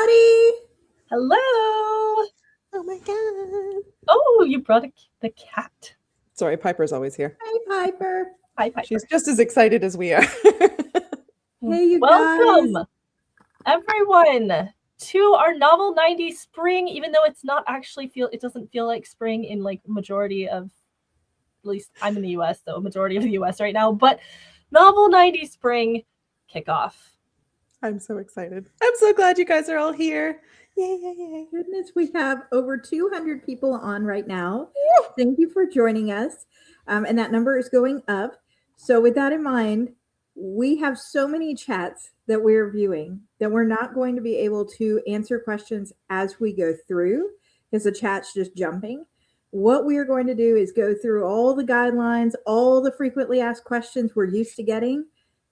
everybody. Hello. Oh my God. Oh, you brought the cat. Sorry, Piper's always here. Hey, Piper. Hi, Piper. She's just as excited as we are. Hey, you Welcome, guys. everyone, to our Novel 90 spring, even though it's not actually it doesn't feel like spring in like majority of, at least I'm in the US, so majority of the US right now, but Novel 90 spring kickoff. I'm so excited. I'm so glad you guys are all here. Yay, yay, yay. Goodness, we have over 200 people on right now. Thank you for joining us. And that number is going up. So with that in mind, we have so many chats that we're viewing that we're not going to be able to answer questions as we go through because the chat's just jumping. What we are going to do is go through all the guidelines, all the frequently asked questions we're used to getting.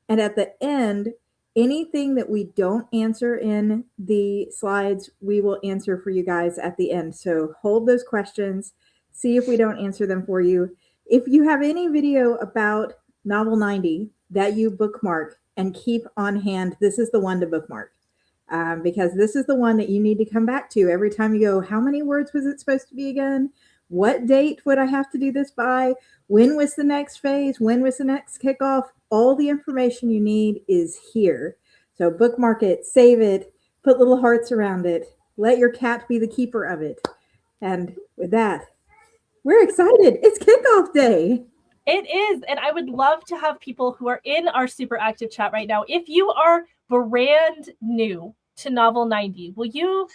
And at the end, anything that we don't answer in the slides, we will answer for you guys at the end. So hold those questions, see if we don't answer them for you. If you have any video about Novel 90 that you bookmark and keep on hand, this is the one to bookmark because this is the one that you need to come back to every time you go, how many words was it supposed to be again? What date would I have to do this by? When was the next phase? When was the next kickoff? All the information you need is here. So bookmark it, save it, put little hearts around it. Let your cat be the keeper of it. And with that, we're excited. It's kickoff day. It is, and I would love to have people who are in our super active chat right now. If you are brand new to Novel 90, will you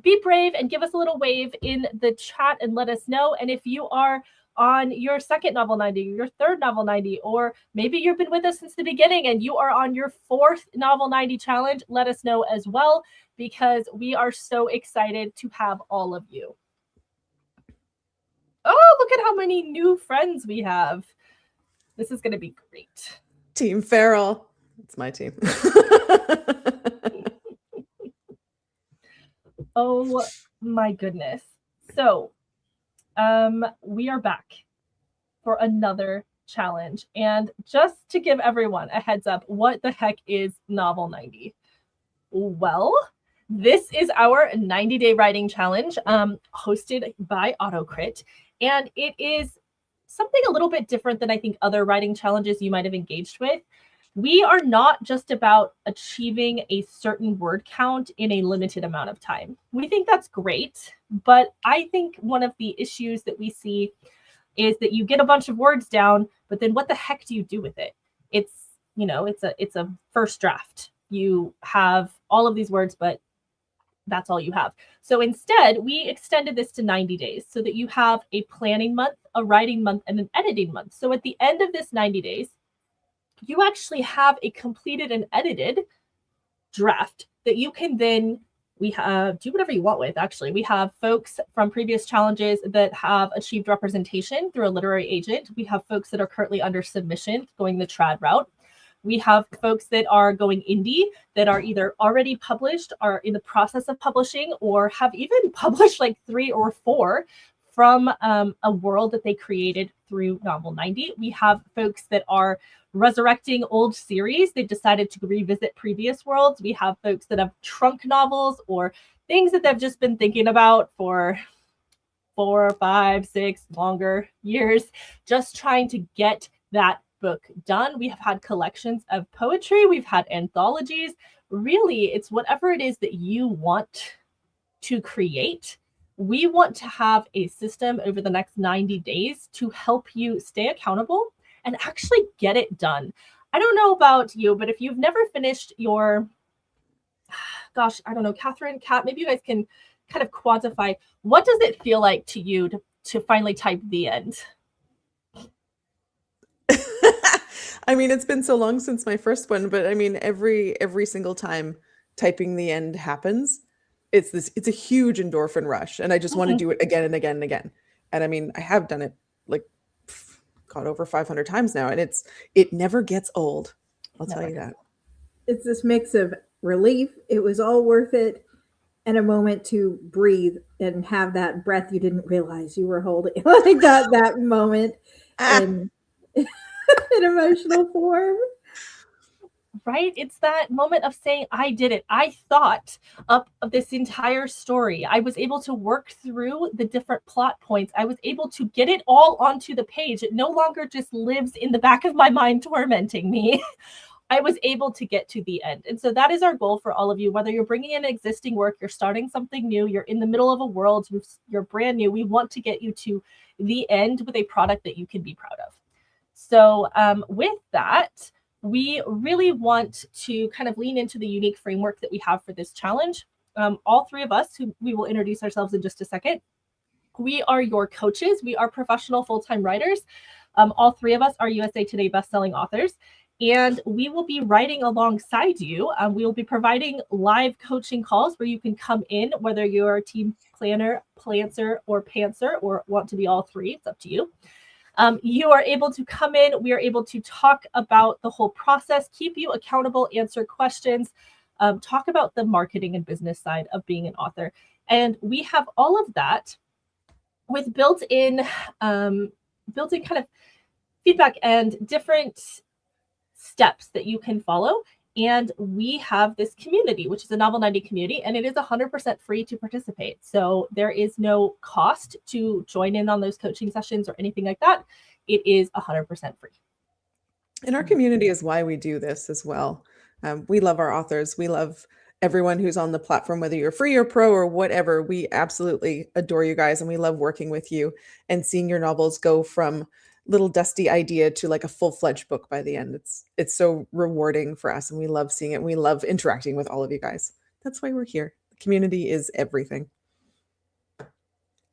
be brave and give us a little wave in the chat and let us know? And if you are on your second Novel 90, your third Novel 90, or maybe you've been with us since the beginning and you are on your fourth Novel 90 challenge, let us know as well, because we are so excited to have all of you. Oh, look at how many new friends we have. This is going to be great. Team Farrell. It's my team. Oh my goodness. So we are back for another challenge. And just to give everyone a heads up, what the heck is Novel 90? Well, this is our 90-day writing challenge hosted by AutoCrit. And it is something a little bit different than I think other writing challenges you might have engaged with. We are not just about achieving a certain word count in a limited amount of time. We think that's great, but I think one of the issues that we see is that you get a bunch of words down, but then what the heck do you do with it? It's a first draft. You have all of these words, but that's all you have. So instead, we extended this to 90 days so that you have a planning month, a writing month, and an editing month. So at the end of this 90 days, you actually have a completed and edited draft that you can then do whatever you want with. Actually, we have folks from previous challenges that have achieved representation through a literary agent. We have folks that are currently under submission going the trad route. We have folks that are going indie that are either already published, are in the process of publishing, or have even published like 3 or 4 from a world that they created through Novel 90. We have folks that are resurrecting old series. They've decided to revisit previous worlds. We have folks that have trunk novels or things that they've just been thinking about for 4, 5, 6 longer years, just trying to get that book done. We have had collections of poetry. We've had anthologies. Really, it's whatever it is that you want to create. We want to have a system over the next 90 days to help you stay accountable and actually get it done. I don't know about you, but if you've never finished your, gosh, I don't know, Catherine, Kat, maybe you guys can kind of quantify, what does it feel like to you to finally type the end? I mean, it's been so long since my first one, but I mean, every single time typing the end happens, it's a huge endorphin rush, and I just want to do it again and again and again. And I mean, I have done it like over 500 times now, and it never gets old. I'll tell you that. It's this mix of relief, it was all worth it, and a moment to breathe and have that breath you didn't realize you were holding, like that moment in emotional form. right? It's that moment of saying, I did it. I thought up of this entire story. I was able to work through the different plot points. I was able to get it all onto the page. It no longer just lives in the back of my mind tormenting me. I was able to get to the end. And so that is our goal for all of you, whether you're bringing in existing work, you're starting something new, you're in the middle of a world, you're brand new. We want to get you to the end with a product that you can be proud of. So with that, we really want to kind of lean into the unique framework that we have for this challenge. All three of us, who we will introduce ourselves in just a second, we are your coaches. We are professional full-time writers. All three of us are USA Today bestselling authors. And we will be writing alongside you. We will be providing live coaching calls where you can come in, whether you're a team planner, plancer, or pantser, or want to be all three. It's up to you. You are able to come in. We are able to talk about the whole process, keep you accountable, answer questions, talk about the marketing and business side of being an author. And we have all of that with built-in kind of feedback and different steps that you can follow. And we have this community, which is a Novel 90 community, and it is 100% free to participate. So there is no cost to join in on those coaching sessions or anything like that. It is 100% free. And our community is why we do this as well. We love our authors. We love everyone who's on the platform, whether you're free or pro or whatever. We absolutely adore you guys, and we love working with you and seeing your novels go from little dusty idea to like a full-fledged book by the end. It's so rewarding for us, and we love seeing it. And we love interacting with all of you guys. That's why we're here. The community is everything.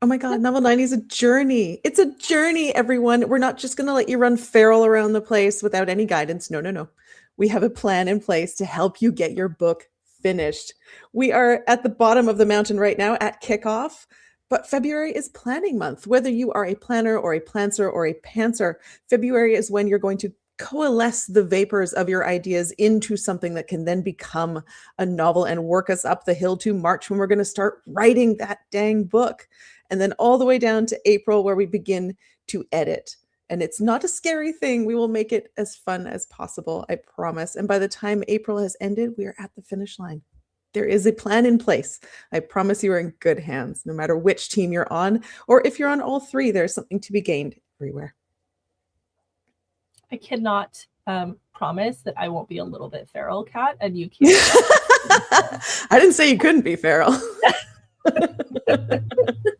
Oh my God, Novel 90 is a journey. It's a journey, everyone. We're not just going to let you run feral around the place without any guidance. No, no, no. We have a plan in place to help you get your book finished. We are at the bottom of the mountain right now at Kickoff. But February is planning month. Whether you are a planner or a plancer or a pantser, February is when you're going to coalesce the vapors of your ideas into something that can then become a novel and work us up the hill to March, when we're going to start writing that dang book. And then all the way down to April, where we begin to edit. And it's not a scary thing. We will make it as fun as possible, I promise. And by the time April has ended, we are at the finish line. There is a plan in place. I promise you are in good hands, no matter which team you're on, or if you're on all three, there's something to be gained everywhere. I cannot promise that I won't be a little bit feral, Kat, and you can't. I didn't say you couldn't be feral.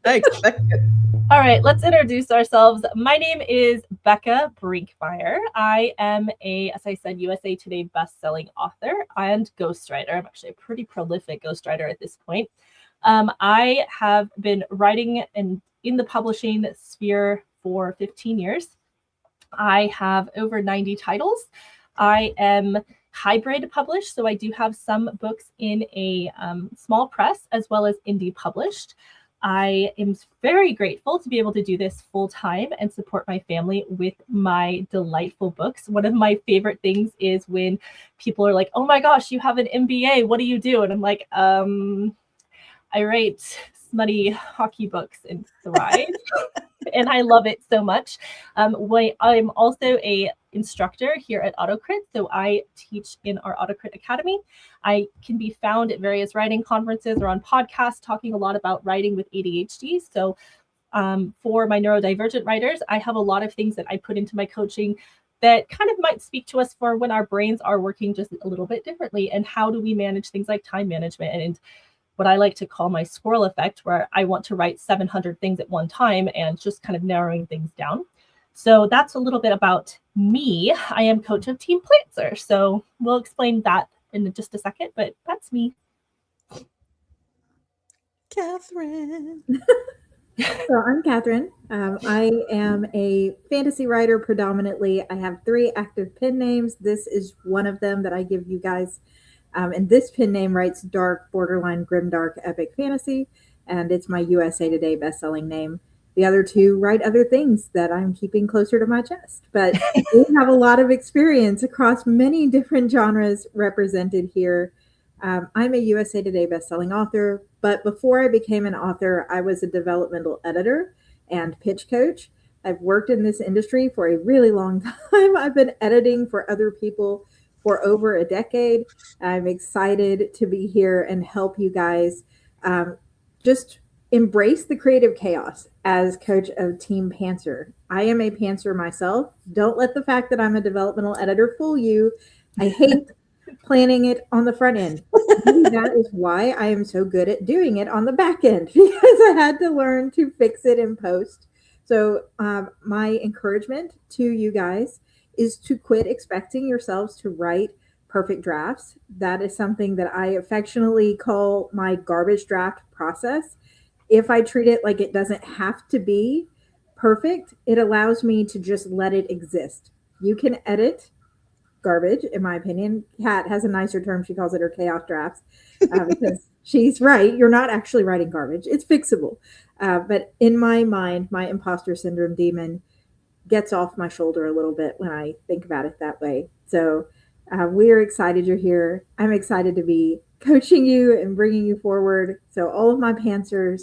I expect it. All right, let's introduce ourselves. My name is Becca Brinkmeyer. I am as I said, USA Today bestselling author and ghostwriter. I'm actually a pretty prolific ghostwriter at this point. I have been writing in the publishing sphere for 15 years. I have over 90 titles. I am hybrid published, so I do have some books in a small press as well as indie published. I am very grateful to be able to do this full time and support my family with my delightful books. One of my favorite things is when people are like, "Oh my gosh, you have an MBA. What do you do?" And I'm like, I write smutty hockey books and thrive. And I love it so much. I'm also a instructor here at AutoCrit, so I teach in our AutoCrit Academy. I can be found at various writing conferences or on podcasts talking a lot about writing with ADHD. So for my neurodivergent writers, I have a lot of things that I put into my coaching that kind of might speak to us for when our brains are working just a little bit differently, and how do we manage things like time management and what I like to call my squirrel effect, where I want to write 700 things at one time and just kind of narrowing things down. So that's a little bit about me. I am coach of Team Plancer. So we'll explain that in just a second, but that's me. Catherine. So I'm Catherine. I am a fantasy writer predominantly. I have 3 active pen names. This is one of them that I give you guys. And this pen name writes dark, borderline, grimdark, epic fantasy. And it's my USA Today bestselling name. The other 2 write other things that I'm keeping closer to my chest. But we have a lot of experience across many different genres represented here. I'm a USA Today bestselling author, but before I became an author, I was a developmental editor and pitch coach. I've worked in this industry for a really long time. I've been editing for other people for over a decade. I'm excited to be here and help you guys just embrace the creative chaos as coach of Team Pantser. I am a pantser myself. Don't let the fact that I'm a developmental editor fool you. I hate planning it on the front end. Maybe that is why I am so good at doing it on the back end, because I had to learn to fix it in post. So my encouragement to you guys is to quit expecting yourselves to write perfect drafts. That is something that I affectionately call my garbage draft process. If I treat it like it doesn't have to be perfect, it allows me to just let it exist. You can edit garbage, in my opinion. Kat has a nicer term. She calls it her chaos drafts because she's right. You're not actually writing garbage. It's fixable. But in my mind, my imposter syndrome demon gets off my shoulder a little bit when I think about it that way. So we're excited you're here. I'm excited to be coaching you and bringing you forward. So all of my pantsers,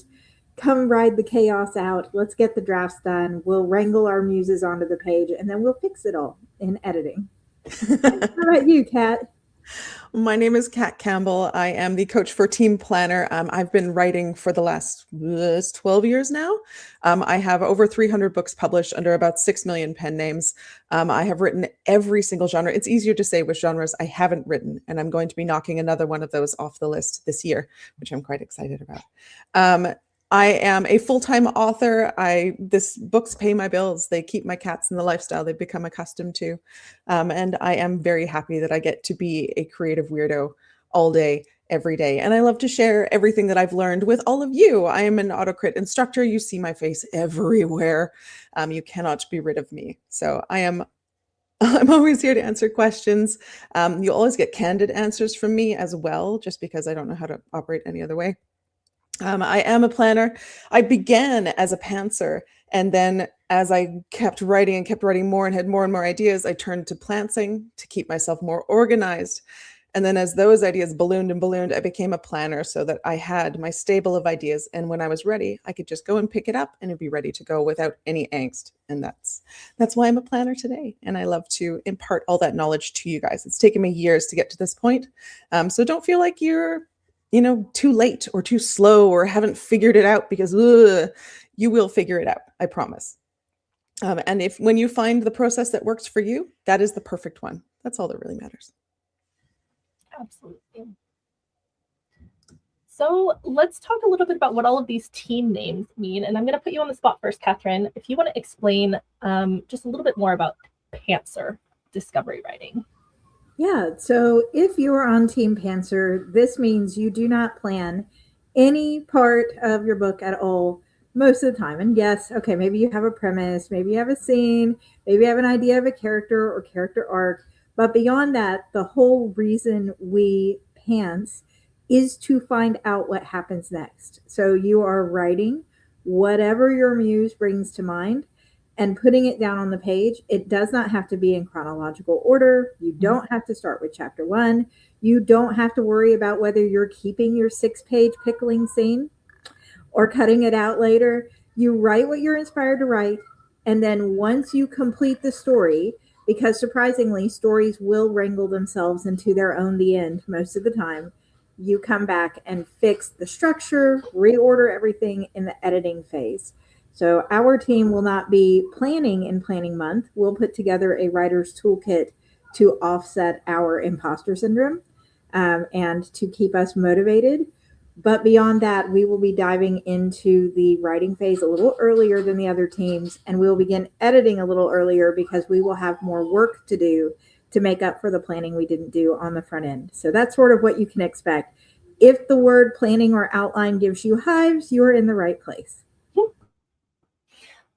come ride the chaos out. Let's get the drafts done. We'll wrangle our muses onto the page, and then we'll fix it all in editing. How about you, Kat? My name is Kat Campbell. I am the coach for Team Planner. I've been writing for the last 12 years now. I have over 300 books published under about 6 million pen names. I have written every single genre. It's easier to say which genres I haven't written, and I'm going to be knocking another one of those off the list this year, which I'm quite excited about. I am a full-time author. This books pay my bills. They keep my cats in the lifestyle they've become accustomed to. And I am very happy that I get to be a creative weirdo all day, every day. And I love to share everything that I've learned with all of you. I am an AutoCrit instructor. You see my face everywhere. You cannot be rid of me. So I'm always here to answer questions. You'll always get candid answers from me as well, just because I don't know how to operate any other way. I am a planner. I began as a pantser, and then as I kept writing more and had more and more ideas, I turned to plantsing to keep myself more organized. And then as those ideas ballooned and ballooned, I became a planner so that I had my stable of ideas. And when I was ready, I could just go and pick it up and it'd be ready to go without any angst. And that's why I'm a planner today. And I love to impart all that knowledge to you guys. It's taken me years to get to this point. So don't feel like you're too late or too slow or haven't figured it out, because you will figure it out. I promise. And when you find the process that works for you, that is the perfect one. That's all that really matters. Absolutely. So let's talk a little bit about what all of these team names mean. And I'm going to put you on the spot first, Catherine. If you want to explain just a little bit more about Pantser discovery writing. Yeah, so if you are on Team Pantser, this means you do not plan any part of your book at all most of the time. And yes, okay, maybe you have a premise, maybe you have a scene, maybe you have an idea of a character or character arc. But beyond that, the whole reason we pants is to find out what happens next. So you are writing whatever your muse brings to mind and putting it down on the page. It does not have to be in chronological order. You don't have to start with chapter 1. You don't have to worry about whether you're keeping your 6-page pickling scene or cutting it out later. You write what you're inspired to write. And then once you complete the story, because surprisingly, stories will wrangle themselves into their own the end most of the time, you come back and fix the structure, reorder everything in the editing phase. So our team will not be planning in planning month. We'll put together a writer's toolkit to offset our imposter syndrome and to keep us motivated. But beyond that, we will be diving into the writing phase a little earlier than the other teams, and we'll begin editing a little earlier because we will have more work to do to make up for the planning we didn't do on the front end. So that's sort of what you can expect. If the word planning or outline gives you hives, you're in the right place.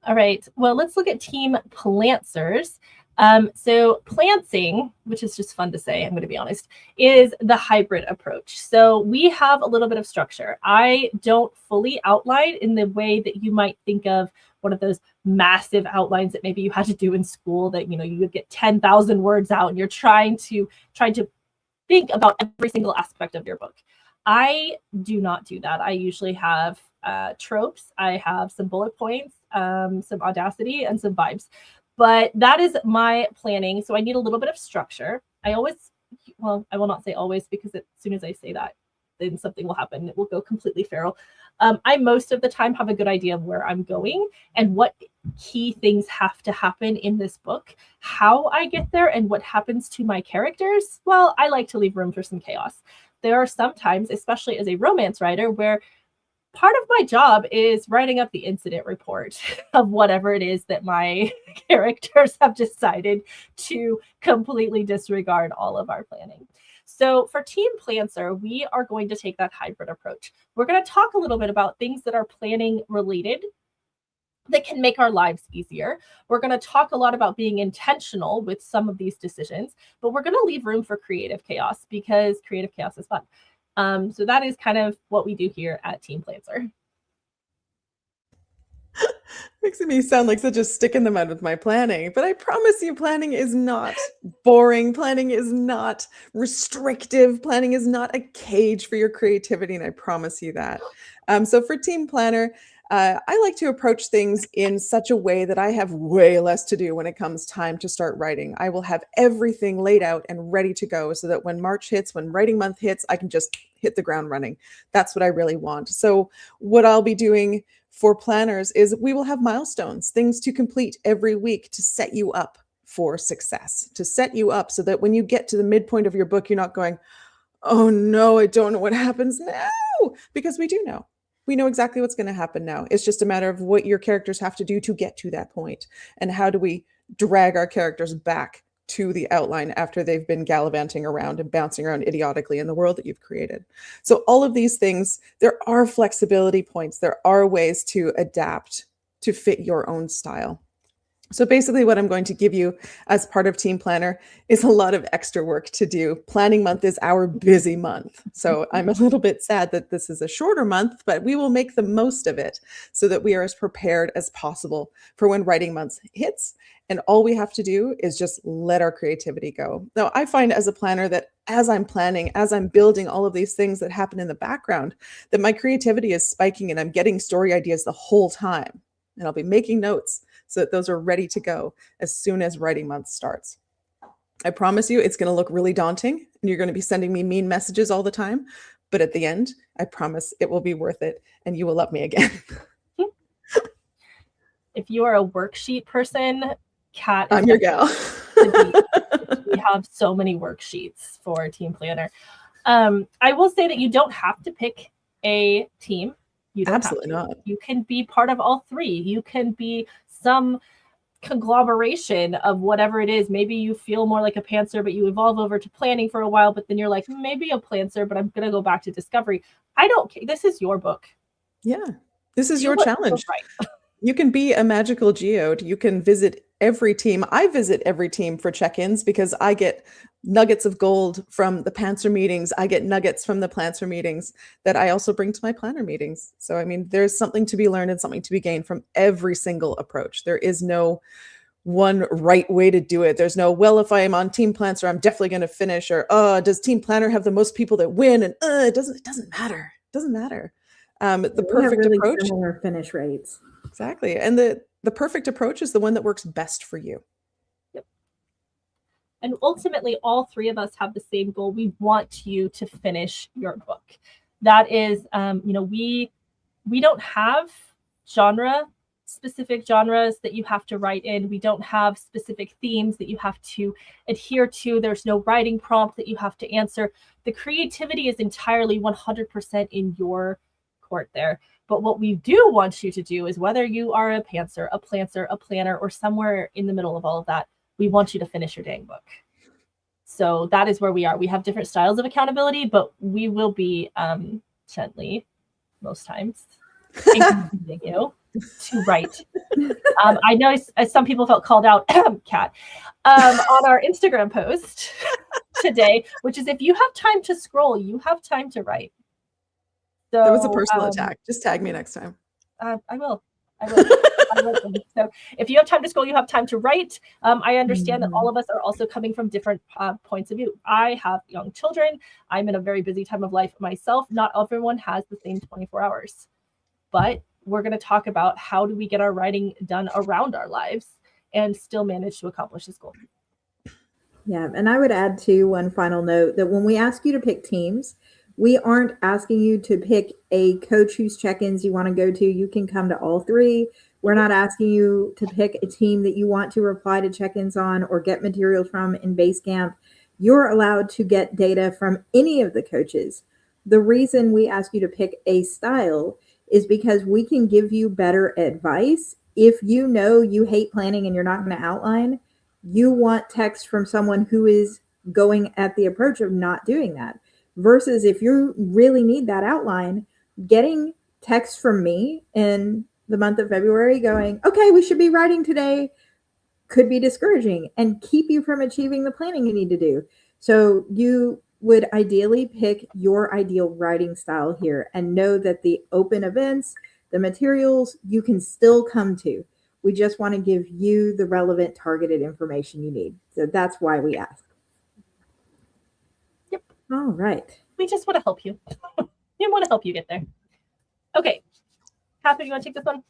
All right, well, let's look at Team Plantsers. So plantsing, which is just fun to say, I'm going to be honest, is the hybrid approach. So we have a little bit of structure. I don't fully outline in the way that you might think of one of those massive outlines that maybe you had to do in school that, you would get 10,000 words out and you're trying to think about every single aspect of your book. I do not do that. I usually have tropes. I have some bullet points, some audacity, and some vibes. But that is my planning. So I need a little bit of structure. I always well, I will not say always, because as soon as I say that, then something will happen. It will go completely feral. I most of the time have a good idea of where I'm going and what key things have to happen in this book, how I get there, and what happens to my characters. Well, I like to leave room for some chaos. There are some times, especially as a romance writer, where part of my job is writing up the incident report of whatever it is that my characters have decided to completely disregard all of our planning. So for Team Plancer, we are going to take that hybrid approach. We're going to talk a little bit about things that are planning related that can make our lives easier. We're going to talk a lot about being intentional with some of these decisions, but we're going to leave room for creative chaos, because creative chaos is fun. So that is kind of what we do here at Team Plancer. Makes me sound like such a stick in the mud with my planning, but I promise you, planning is not boring. Planning is not restrictive. Planning is not a cage for your creativity, and I promise you that. So for Team Planner, I like to approach things in such a way that I have way less to do when it comes time to start writing. I will have everything laid out and ready to go, so that when March hits, when writing month hits, I can just hit the ground running. That's what I really want. So what I'll be doing for planners is we will have milestones, things to complete every week to set you up for success, to set you up so that when you get to the midpoint of your book, you're not going, oh no, I don't know what happens now, because we do know. We know exactly what's going to happen now. It's just a matter of what your characters have to do to get to that point, and how do we drag our characters back to the outline after they've been gallivanting around and bouncing around idiotically in the world that you've created. So all of these things, there are flexibility points. There are ways to adapt to fit your own style. So basically what I'm going to give you as part of Team Planner is a lot of extra work to do. Planning month is our busy month. So I'm a little bit sad that this is a shorter month, but we will make the most of it so that we are as prepared as possible for when writing month hits. And all we have to do is just let our creativity go. Now, I find as a planner that as I'm planning, as I'm building all of these things that happen in the background, that my creativity is spiking and I'm getting story ideas the whole time. And I'll be making notes so that those are ready to go as soon as writing month starts. I promise you it's going to look really daunting and you're going to be sending me mean messages all the time. But at the end, I promise it will be worth it and you will love me again. If you are a worksheet person, Kat, I'm your gal. We have so many worksheets for Team Planner. I will say that you don't have to pick a team. You don't Absolutely have to. not. You can be part of all three. You can be some conglomeration of whatever it is. Maybe you feel more like a pantser, but you evolve over to planning for a while, but then you're like, maybe a plancer, but I'm going to go back to discovery. I don't care. This is your book. Yeah, this is your challenge. Right. You can be a magical geode. You can visit every team. I visit every team for check-ins because I get nuggets of gold from the Pantser meetings. I get nuggets from the Plancer meetings that I also bring to my planner meetings. So, I mean, there's something to be learned and something to be gained from every single approach. There is no one right way to do it. There's no, well, if I am on Team Plancer, I'm definitely going to finish, or, does Team Planner have the most people that win? And it doesn't matter. It doesn't matter. The perfect really approach. Similar finish rates. Exactly. And the perfect approach is the one that works best for you. Yep. And ultimately, all three of us have the same goal. We want you to finish your book. That is, we don't have specific genres that you have to write in. We don't have specific themes that you have to adhere to. There's no writing prompt that you have to answer. The creativity is entirely 100% in your court there. But what we do want you to do is, whether you are a pantser, a plancer, a planner, or somewhere in the middle of all of that, we want you to finish your dang book. So that is where we are. We have different styles of accountability, but we will be gently, most times, encouraging you to write. I know some people felt called out, Kat, on our Instagram post today, which is, if you have time to scroll, you have time to write. So, that was a personal attack. Just tag me next time. I will. So if you have time to scroll, you have time to write. I understand that all of us are also coming from different points of view. I have young children. I'm in a very busy time of life myself. Not everyone has the same 24 hours. But we're going to talk about, how do we get our writing done around our lives and still manage to accomplish this goal. Yeah, and I would add to one final note that when we ask you to pick teams, we aren't asking you to pick a coach whose check-ins you want to go to. You can come to all three. We're not asking you to pick a team that you want to reply to check-ins on or get materials from in Basecamp. You're allowed to get data from any of the coaches. The reason we ask you to pick a style is because we can give you better advice. If you know you hate planning and you're not going to outline, you want text from someone who is going at the approach of not doing that. Versus if you really need that outline, getting text from me in the month of February going, okay, we should be writing today, could be discouraging and keep you from achieving the planning you need to do. So you would ideally pick your ideal writing style here and know that the open events, the materials you can still come to. We just want to give you the relevant targeted information you need. So that's why we ask. Yep. All right. We just want to help you. We want to help you get there. Okay. Catherine, you want to take this one?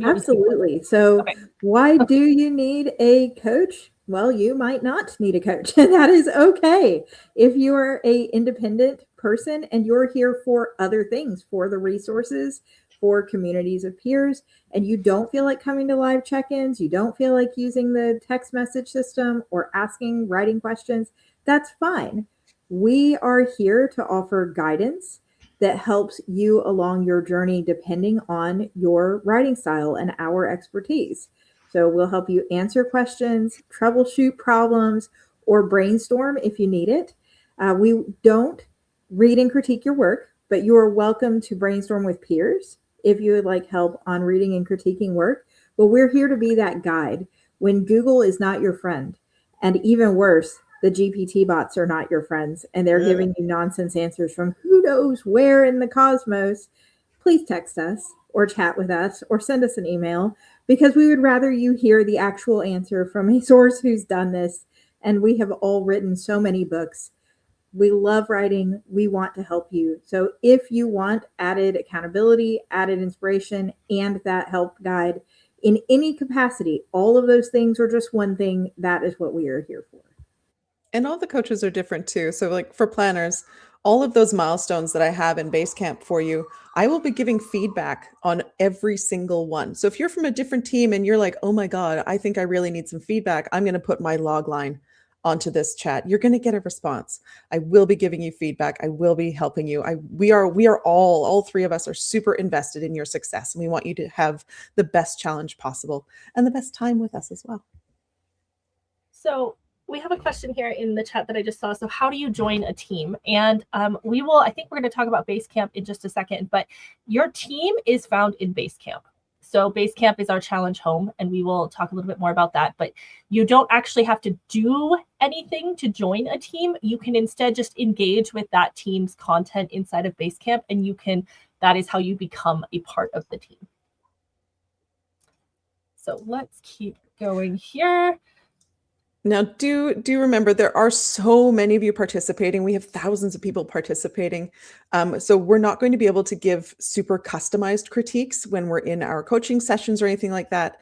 Absolutely. So okay. Why do you need a coach? Well, you might not need a coach, and that is okay. If you are an independent person and you're here for other things, for the resources, for communities of peers, and you don't feel like coming to live check-ins, you don't feel like using the text message system or asking writing questions, that's fine. We are here to offer guidance that helps you along your journey depending on your writing style and our expertise. So we'll help you answer questions, troubleshoot problems, or brainstorm if you need it. We don't read and critique your work, but you are welcome to brainstorm with peers if you would like help on reading and critiquing work. But we're here to be that guide when Google is not your friend. And even worse, the GPT bots are not your friends and they're giving you nonsense answers from who knows where in the cosmos. Please text us or chat with us or send us an email because we would rather you hear the actual answer from a source who's done this. And we have all written so many books. We love writing. We want to help you. So if you want added accountability, added inspiration, and that help guide in any capacity, all of those things or just one thing, that is what we are here for. And all the coaches are different too. So like for planners, all of those milestones that I have in Basecamp for you, I will be giving feedback on every single one. So if you're from a different team and you're like, oh my God, I think I really need some feedback, I'm going to put my log line onto this chat. You're going to get a response. I will be giving you feedback. I will be helping you. We are all three of us are super invested in your success. And we want you to have the best challenge possible and the best time with us as well. So we have a question here in the chat that I just saw. So how do you join a team? And I think we're going to talk about Basecamp in just a second, but your team is found in Basecamp. So Basecamp is our challenge home, and we will talk a little bit more about that, but you don't actually have to do anything to join a team. You can instead just engage with that team's content inside of Basecamp, and that is how you become a part of the team. So let's keep going here. Now, do remember there are so many of you participating. We have thousands of people participating. So we're not going to be able to give super customized critiques when we're in our coaching sessions or anything like that.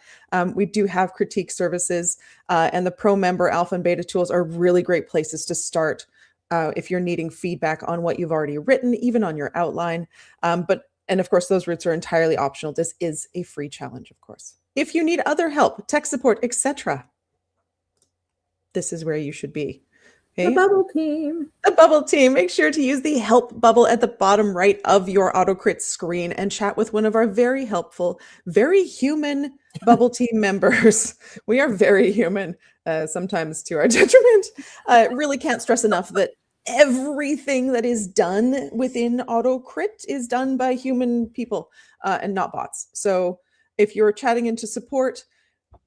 We do have critique services, and the pro member alpha and beta tools are really great places to start if you're needing feedback on what you've already written, even on your outline. And of course, those routes are entirely optional. This is a free challenge, of course. If you need other help, tech support, etc., this is where you should be. Okay? The bubble team. The bubble team. Make sure to use the help bubble at the bottom right of your AutoCrit screen and chat with one of our very helpful, very human bubble team members. We are very human, sometimes to our detriment. Really can't stress enough that everything that is done within AutoCrit is done by human people and not bots. So if you're chatting into support,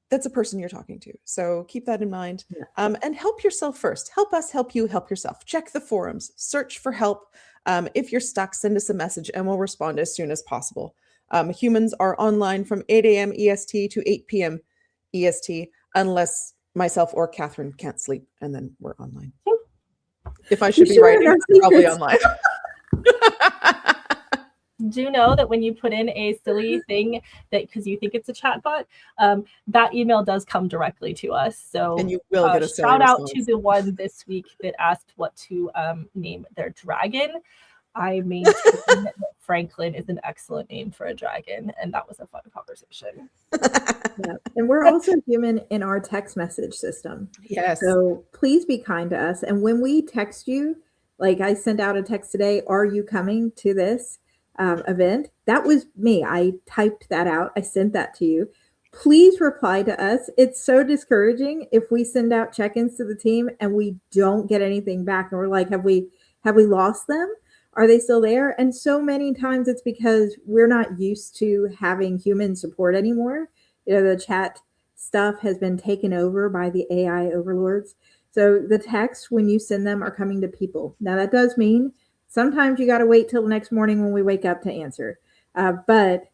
that's a person you're talking to. So keep that in mind. And help yourself first. Help us help you help yourself. Check the forums, search for help. If you're stuck, send us a message and we'll respond as soon as possible. Humans are online from 8 a.m. EST to 8 p.m. EST, unless myself or Catherine can't sleep, and then we're online. If I should be writing, I'm probably online. do know that when you put in a silly thing that because you think it's a chatbot, that email does come directly to us. So And you will get a silly shout out response. to the one this week that asked what to name their dragon. I maintain that Franklin is an excellent name for a dragon, and that was a fun conversation. Yeah. And we're also human in our text message system. Yes. So please be kind to us. And when we text you, like I sent out a text today, are you coming to this event? That was me. I typed that out. I sent that to you. Please reply to us. It's so discouraging if we send out check-ins to the team and we don't get anything back. And we're like, have we lost them? Are they still there? And so many times it's because we're not used to having human support anymore. You know, the chat stuff has been taken over by the AI overlords. So the texts, when you send them, are coming to people. Now, that does mean sometimes you got to wait till the next morning when we wake up to answer. But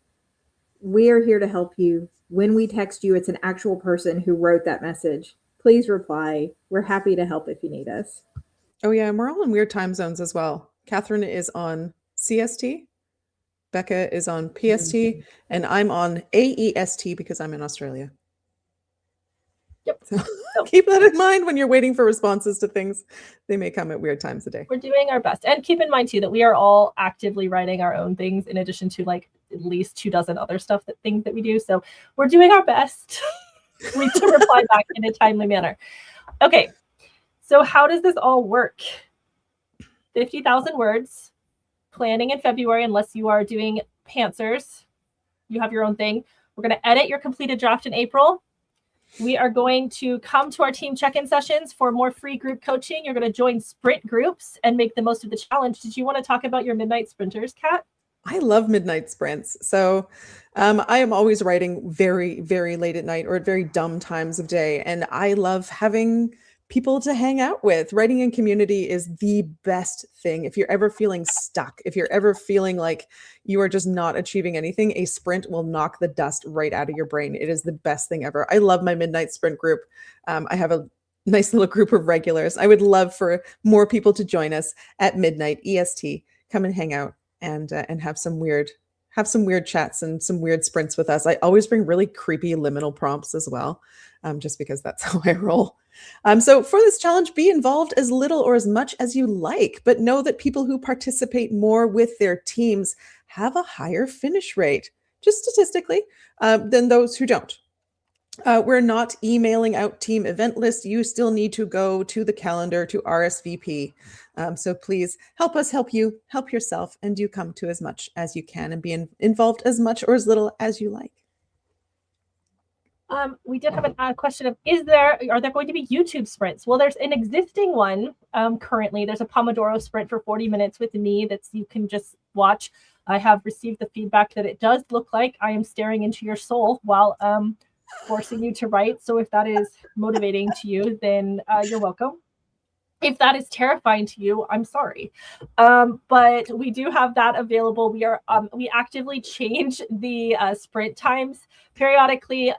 we are here to help you. When we text you, it's an actual person who wrote that message. Please reply. We're happy to help if you need us. Oh, yeah. And we're all in weird time zones as well. Catherine is on CST. Becca is on PST, and I'm on AEST because I'm in Australia. Yep. So keep that in mind when you're waiting for responses to things. They may come at weird times a day. We're doing our best. And keep in mind, too, that we are all actively writing our own things in addition to like at least 24 other things that we do. So we're doing our best to reply back in a timely manner. Okay. So how does this all work? 50,000 words. Planning in February, unless you are doing pantsers, you have your own thing. We're going to edit your completed draft in April. We are going to come to our team check-in sessions for more free group coaching. You're going to join sprint groups and make the most of the challenge. Did you want to talk about your midnight sprinters, Kat? I love midnight sprints. So I am always writing very, very late at night or at very dumb times of day. And I love having people to hang out with. Writing in community is the best thing. If you're ever feeling stuck, if you're ever feeling like you are just not achieving anything, a sprint will knock the dust right out of your brain. It is the best thing ever. I love my midnight sprint group. I have a nice little group of regulars. I would love for more people to join us at midnight EST. Come and hang out and have some weird chats and some weird sprints with us. I always bring really creepy liminal prompts as well, just because that's how I roll. So for this challenge, be involved as little or as much as you like, but know that people who participate more with their teams have a higher finish rate, just statistically, than those who don't. We're not emailing out team event lists. You still need to go to the calendar to RSVP. So please help us help you, help yourself, and do come to as much as you can and be involved as much or as little as you like. We did have a question of, are there going to be YouTube sprints? Well, there's an existing one currently. There's a Pomodoro sprint for 40 minutes with me that you can just watch. I have received the feedback that it does look like I am staring into your soul while forcing you to write. So if that is motivating to you, then you're welcome. If that is terrifying to you, I'm sorry. But we do have that available. We actively change the sprint times periodically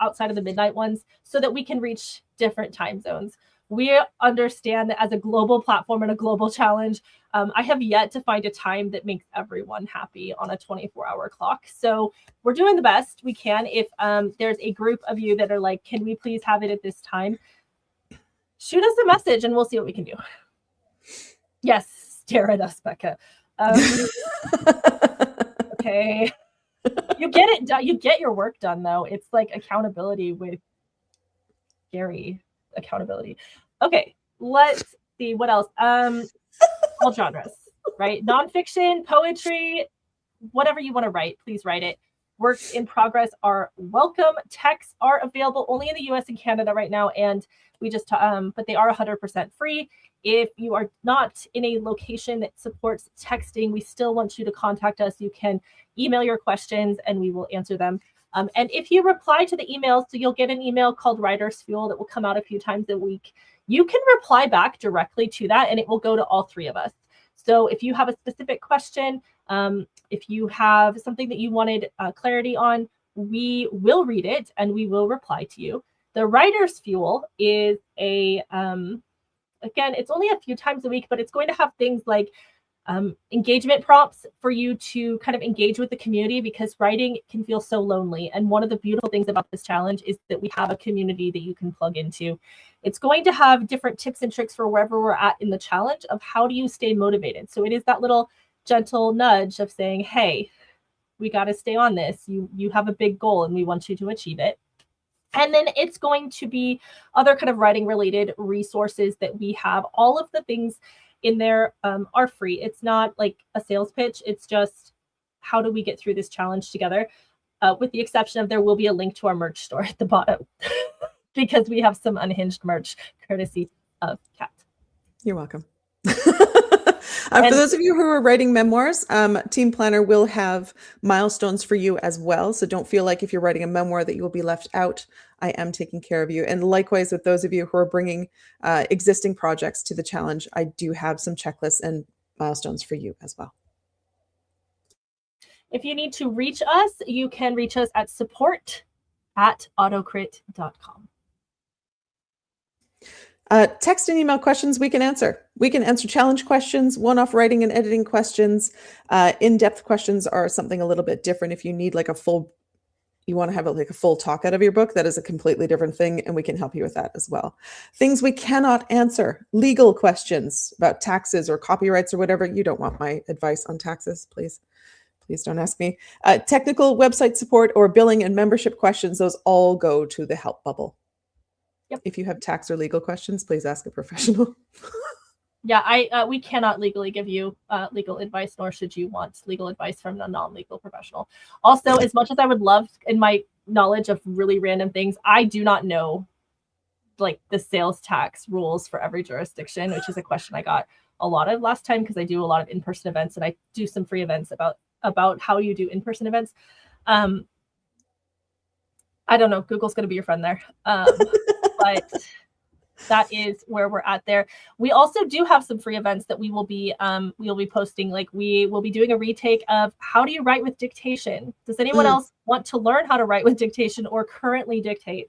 outside of the midnight ones so that we can reach different time zones. We understand that as a global platform and a global challenge, I have yet to find a time that makes everyone happy on a 24-hour clock. So we're doing the best we can. If there's a group of you that are like, can we please have it at this time? Shoot us a message and we'll see what we can do. Yes, stare at us, Becca. Okay. You get it done. You get your work done, though. It's like accountability with Gary. Accountability. Okay, let's see what else. All genres, right? Nonfiction, poetry, whatever you want to write, please write it. Works in progress are welcome. Texts are available only in the US and Canada right now, and we just but they are 100% free. If you are not in a location that supports texting, we still want you to contact us. You can email your questions and we will answer them. And if you reply to the emails, so you'll get an email called Writer's Fuel that will come out a few times a week. You can reply back directly to that and it will go to all three of us. So if you have a specific question, if you have something that you wanted clarity on, we will read it and we will reply to you. The Writer's Fuel is again, it's only a few times a week, but it's going to have things like engagement prompts for you to kind of engage with the community, because writing can feel so lonely. And one of the beautiful things about this challenge is that we have a community that you can plug into. It's going to have different tips and tricks for wherever we're at in the challenge of how do you stay motivated. So it is that little gentle nudge of saying, hey, we got to stay on this. You have a big goal and we want you to achieve it. And then it's going to be other kind of writing related resources that we have. All of the things in there are free. It's not like a sales pitch. It's just, how do we get through this challenge together? With the exception of, there will be a link to our merch store at the bottom because we have some unhinged merch courtesy of Kat. You're welcome. For those of you who are writing memoirs, Team Planner will have milestones for you as well. So don't feel like if you're writing a memoir that you will be left out. I am taking care of you. And likewise, with those of you who are bringing existing projects to the challenge, I do have some checklists and milestones for you as well. If you need to reach us, you can reach us at support@autocrit.com. Text and email questions we can answer. We can answer challenge questions, one-off writing and editing questions. In-depth questions are something a little bit different. If you need like you want to have like a full talk out of your book, that is a completely different thing, and we can help you with that as well. Things we cannot answer, legal questions about taxes or copyrights or whatever. You don't want my advice on taxes, please. Please don't ask me. Technical website support or billing and membership questions, those all go to the help bubble. Yep. If you have tax or legal questions, please ask a professional. Yeah, we cannot legally give you legal advice, nor should you want legal advice from a non-legal professional. Also, as much as I would love in my knowledge of really random things, I do not know like the sales tax rules for every jurisdiction, which is a question I got a lot of last time because I do a lot of in-person events and I do some free events about how you do in-person events. I don't know. Google's going to be your friend there. But that is where we're at there. We also do have some free events that we will be posting. Like we will be doing a retake of how do you write with dictation? Does anyone else want to learn how to write with dictation or currently dictate?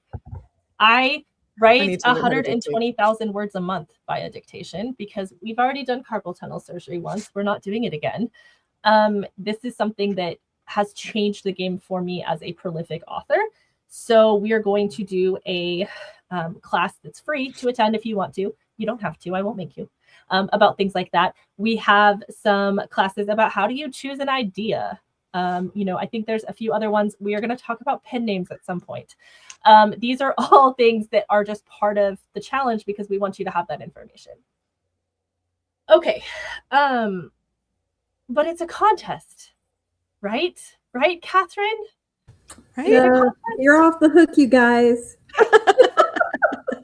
I write 120,000 words a month via dictation because we've already done carpal tunnel surgery once. We're not doing it again. This is something that has changed the game for me as a prolific author. So we are going to do a class that's free to attend if you want to. You don't have to. I won't make you. About things like that. We have some classes about how do you choose an idea. I think there's a few other ones. We are going to talk about pen names at some point. These are all things that are just part of the challenge because we want you to have that information. Okay. But it's a contest, right? Right, Catherine? Right? Yeah, you're off the hook, you guys.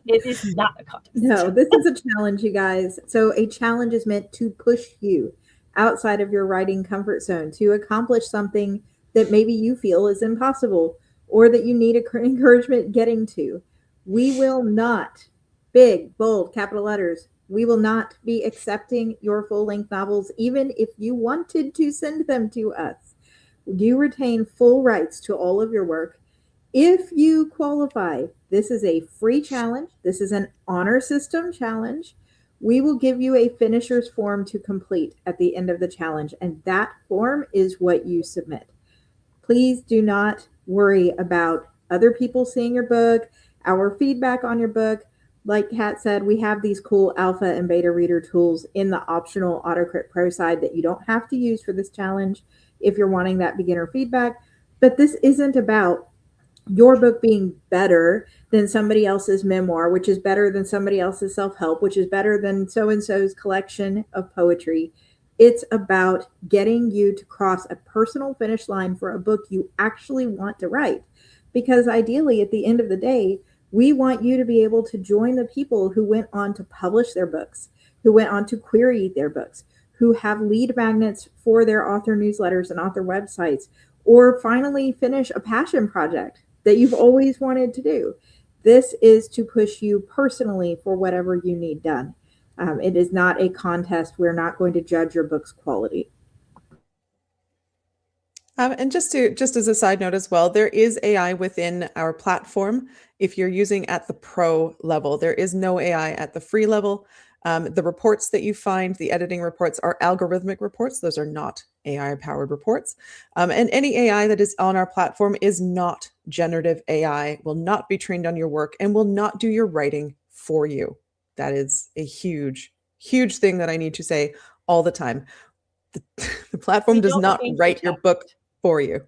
It is not a contest. No, this is a challenge, you guys. So a challenge is meant to push you outside of your writing comfort zone to accomplish something that maybe you feel is impossible or that you need encouragement getting to. We will not, big, bold, capital letters, we will not be accepting your full-length novels, even if you wanted to send them to us. You retain full rights to all of your work. If you qualify, this is a free challenge. This is an honor system challenge. We will give you a finisher's form to complete at the end of the challenge, and that form is what you submit. Please do not worry about other people seeing your book, our feedback on your book. Like Kat said, we have these cool alpha and beta reader tools in the optional AutoCrit Pro side that you don't have to use for this challenge if you're wanting that beginner feedback. But this isn't about your book being better than somebody else's memoir, which is better than somebody else's self-help, which is better than so-and-so's collection of poetry. It's about getting you to cross a personal finish line for a book you actually want to write. Because ideally, at the end of the day, we want you to be able to join the people who went on to publish their books, who went on to query their books, who have lead magnets for their author newsletters and author websites, or finally finish a passion project that you've always wanted to do. This is to push you personally for whatever you need done. It is not a contest. We're not going to judge your book's quality. And just as a side note as well, there is AI within our platform. If you're using at the pro level, there is no AI at the free level. The reports that you find, the editing reports, are algorithmic reports. Those are not AI-powered reports. And any AI that is on our platform is not generative AI, will not be trained on your work, and will not do your writing for you. That is a huge, huge thing that I need to say all the time. The platform does not write your book for you.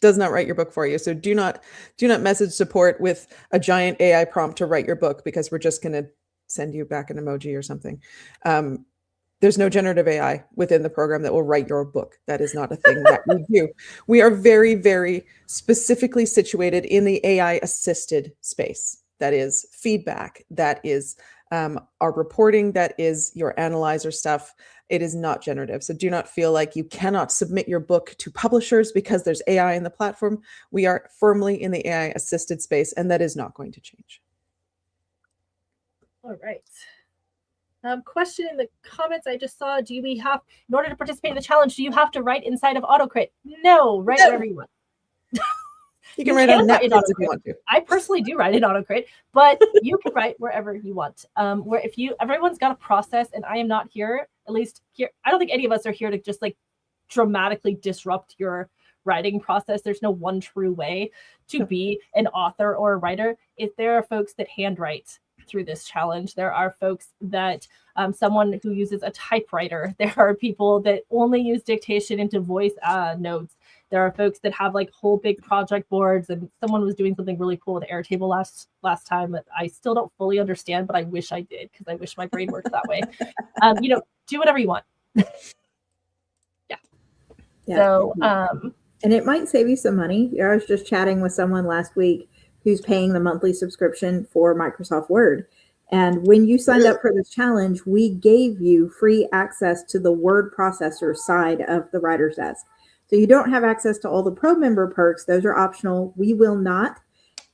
Does not write your book for you. So do not message support with a giant AI prompt to write your book, because we're just going to send you back an emoji or something. There's no generative AI within the program that will write your book. That is not a thing that we do. We are very, very specifically situated in the AI assisted space. That is feedback. That is our reporting. That is your analyzer stuff. It is not generative. So do not feel like you cannot submit your book to publishers because there's AI in the platform. We are firmly in the AI assisted space, and that is not going to change. All right. Question in the comments I just saw, do we have, in order to participate in the challenge, do you have to write inside of AutoCrit? No, write wherever you want. You can write on Netflix if you want to. I personally do write in AutoCrit, but you can write wherever you want. Where everyone's got a process, and I am not here, at least here, I don't think any of us are here to just like dramatically disrupt your writing process. There's no one true way to be an author or a writer. If there are folks that handwrite through this challenge, there are folks that someone who uses a typewriter, there are people that only use dictation into voice notes. There are folks that have like whole big project boards, and someone was doing something really cool with Airtable last time that I still don't fully understand, but I wish I did, because I wish my brain worked that way. Do whatever you want. Yeah. So and it might save you some money. I was just chatting with someone last week who's paying the monthly subscription for Microsoft Word. And when you signed up for this challenge, we gave you free access to the word processor side of the Writer's Desk. So you don't have access to all the pro member perks. Those are optional. We will not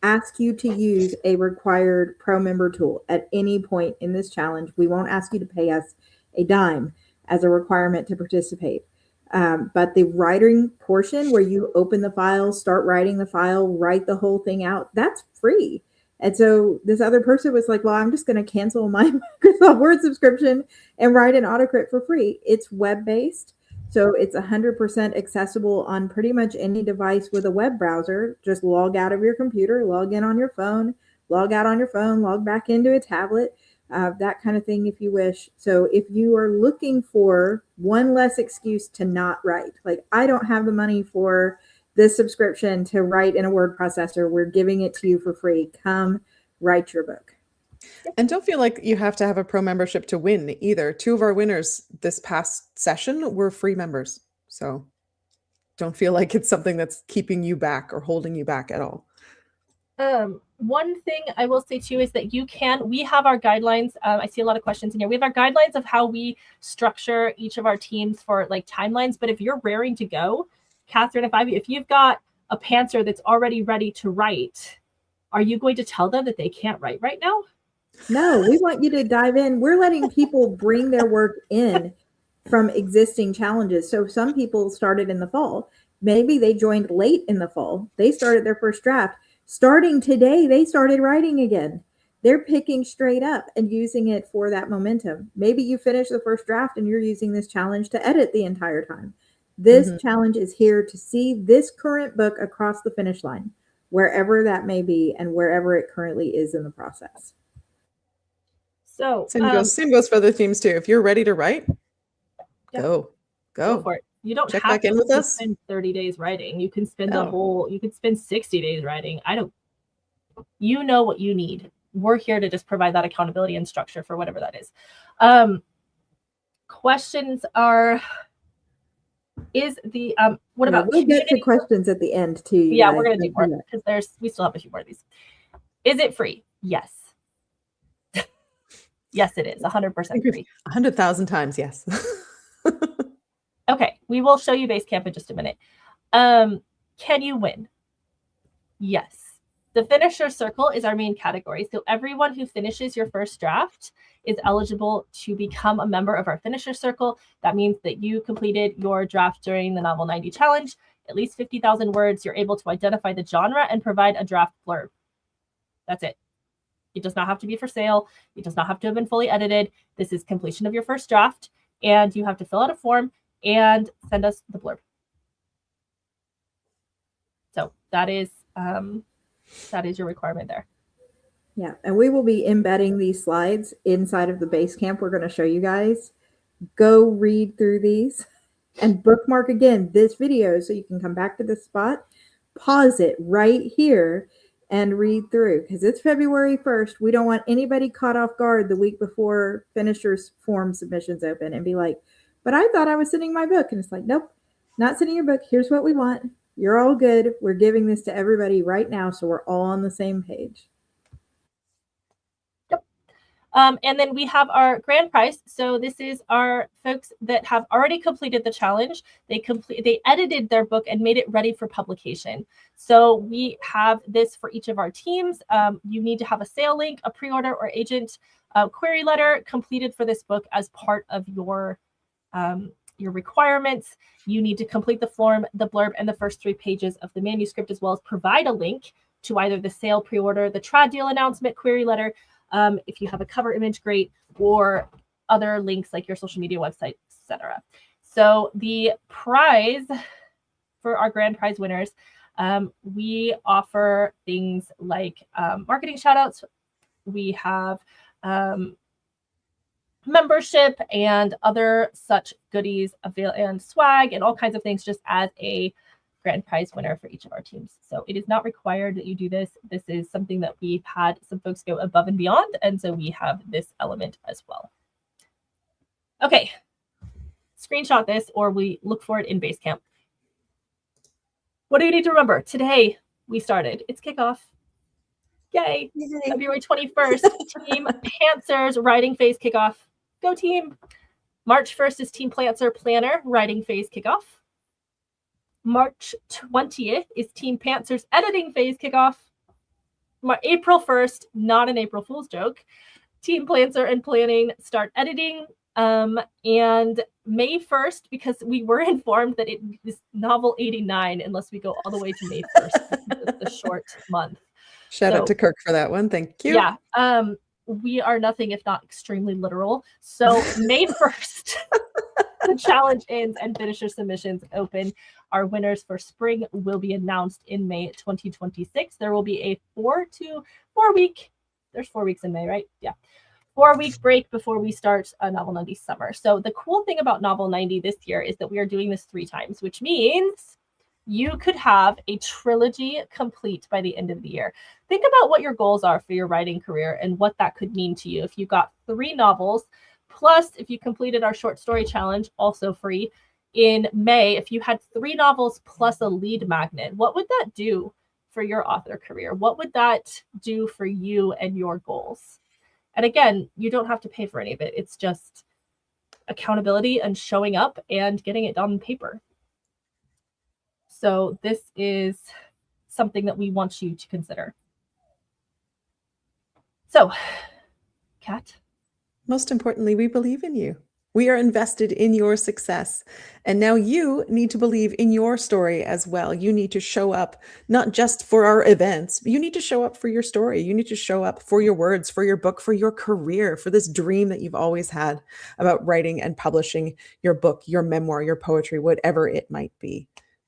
ask you to use a required pro member tool at any point in this challenge. We won't ask you to pay us a dime as a requirement to participate. But the writing portion, where you open the file, start writing the file, write the whole thing out, that's free. And so this other person was like, well, I'm just going to cancel my Microsoft Word subscription and write an AutoCrit for free. It's web-based. So it's 100% accessible on pretty much any device with a web browser. Just log out of your computer, log in on your phone, log out on your phone, log back into a tablet, that kind of thing if you wish. So if you are looking for one less excuse to not write, like I don't have the money for this subscription to write in a word processor, we're giving it to you for free. Come write your book. And don't feel like you have to have a pro membership to win either. 2 of our winners this past session were free members. So don't feel like it's something that's keeping you back or holding you back at all. One thing I will say too is that we have our guidelines. I see a lot of questions in here. We have our guidelines of how we structure each of our teams for like timelines. But if you're raring to go, Catherine, if you've got a pantser that's already ready to write, are you going to tell them that they can't write right now? No, we want you to dive in. We're letting people bring their work in from existing challenges. So some people started in the fall. Maybe they joined late in the fall. They started their first draft. Starting today, they started writing again. They're picking straight up and using it for that momentum. Maybe you finish the first draft and you're using this challenge to edit the entire time. This challenge is here to see this current book across the finish line, wherever that may be and wherever it currently is in the process. So same goes for other teams too. If you're ready to write, go for it. You don't check have back in with us. Spend 30 days writing. You can spend you could spend 60 days writing. You know what you need. We're here to just provide that accountability and structure for whatever that is. Questions are, what about we'll get to questions at the end too. Yeah, we're gonna do more because we still have a few more of these. Is it free? Yes. Yes, it is 100% free. 100,000 times, yes. Okay, we will show you Basecamp in just a minute. Can you win? Yes. The finisher circle is our main category. So everyone who finishes your first draft is eligible to become a member of our finisher circle. That means that you completed your draft during the Novel 90 challenge, at least 50,000 words. You're able to identify the genre and provide a draft blurb. That's it. It does not have to be for sale. It does not have to have been fully edited. This is completion of your first draft, and you have to fill out a form and send us the blurb. So that is your requirement there. Yeah, and we will be embedding these slides inside of the Basecamp we're going to show you guys. Go read through these and bookmark again this video so you can come back to this spot, pause it right here, and read through, because it's February 1st. We don't want anybody caught off guard the week before finishers form submissions open and be like, but I thought I was sending my book. And it's like, nope, not sending your book. Here's what we want. You're all good. We're giving this to everybody right now, so we're all on the same page. And then we have our grand prize. So this is our folks that have already completed the challenge. They edited their book and made it ready for publication. So we have this for each of our teams. You need to have a sale link, a pre-order or agent query letter completed for this book as part of your requirements. You need to complete the form, the blurb, and the first 3 pages of the manuscript, as well as provide a link to either the sale pre-order, the trad deal announcement, query letter. If you have a cover image, great, or other links like your social media website, etc. So the prize for our grand prize winners, we offer things like marketing shoutouts. We have membership and other such goodies, and swag and all kinds of things, just as a grand prize winner for each of our teams. So it is not required that you do this. This is something that we've had some folks go above and beyond. And so we have this element as well. Okay. Screenshot this, or we look for it in Basecamp. What do you need to remember? Today we started. It's kickoff. Yay. February 21st, Team Pantsers writing phase kickoff. Go team. March 1st is Team Pantser Planner writing phase kickoff. March 20th is Team Pantsers editing phase kickoff. April 1st, not an April Fool's joke, Team Pantser and Planning start editing. And May 1st, because we were informed that it is novel 89 unless we go all the way to May 1st. The short month. Shout out to Kirk for that one. Thank you. Yeah. We are nothing if not extremely literal. So May 1st, the challenge ends and finisher submissions open. Our winners for spring will be announced in May 2026. There will be a 4 week, there's 4 weeks in May, right? Yeah. 4-week break before we start Novel 90 summer. So the cool thing about Novel 90 this year is that we are doing this 3 times, which means you could have a trilogy complete by the end of the year. Think about what your goals are for your writing career and what that could mean to you. If you got 3 novels, plus if you completed our short story challenge, also free, in May, if you had 3 novels plus a lead magnet, what would that do for your author career? What would that do for you and your goals? And again, you don't have to pay for any of it. It's just accountability and showing up and getting it done on paper. So this is something that we want you to consider. So, Kat? Most importantly, we believe in you. We are invested in your success. And now you need to believe in your story as well. You need to show up, not just for our events, but you need to show up for your story. You need to show up for your words, for your book, for your career, for this dream that you've always had about writing and publishing your book, your memoir, your poetry, whatever it might be.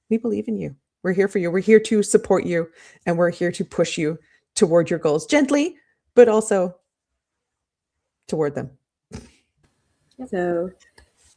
We believe in you. We're here for you. We're here to support you, and we're here to push you toward your goals gently, but also toward them. So,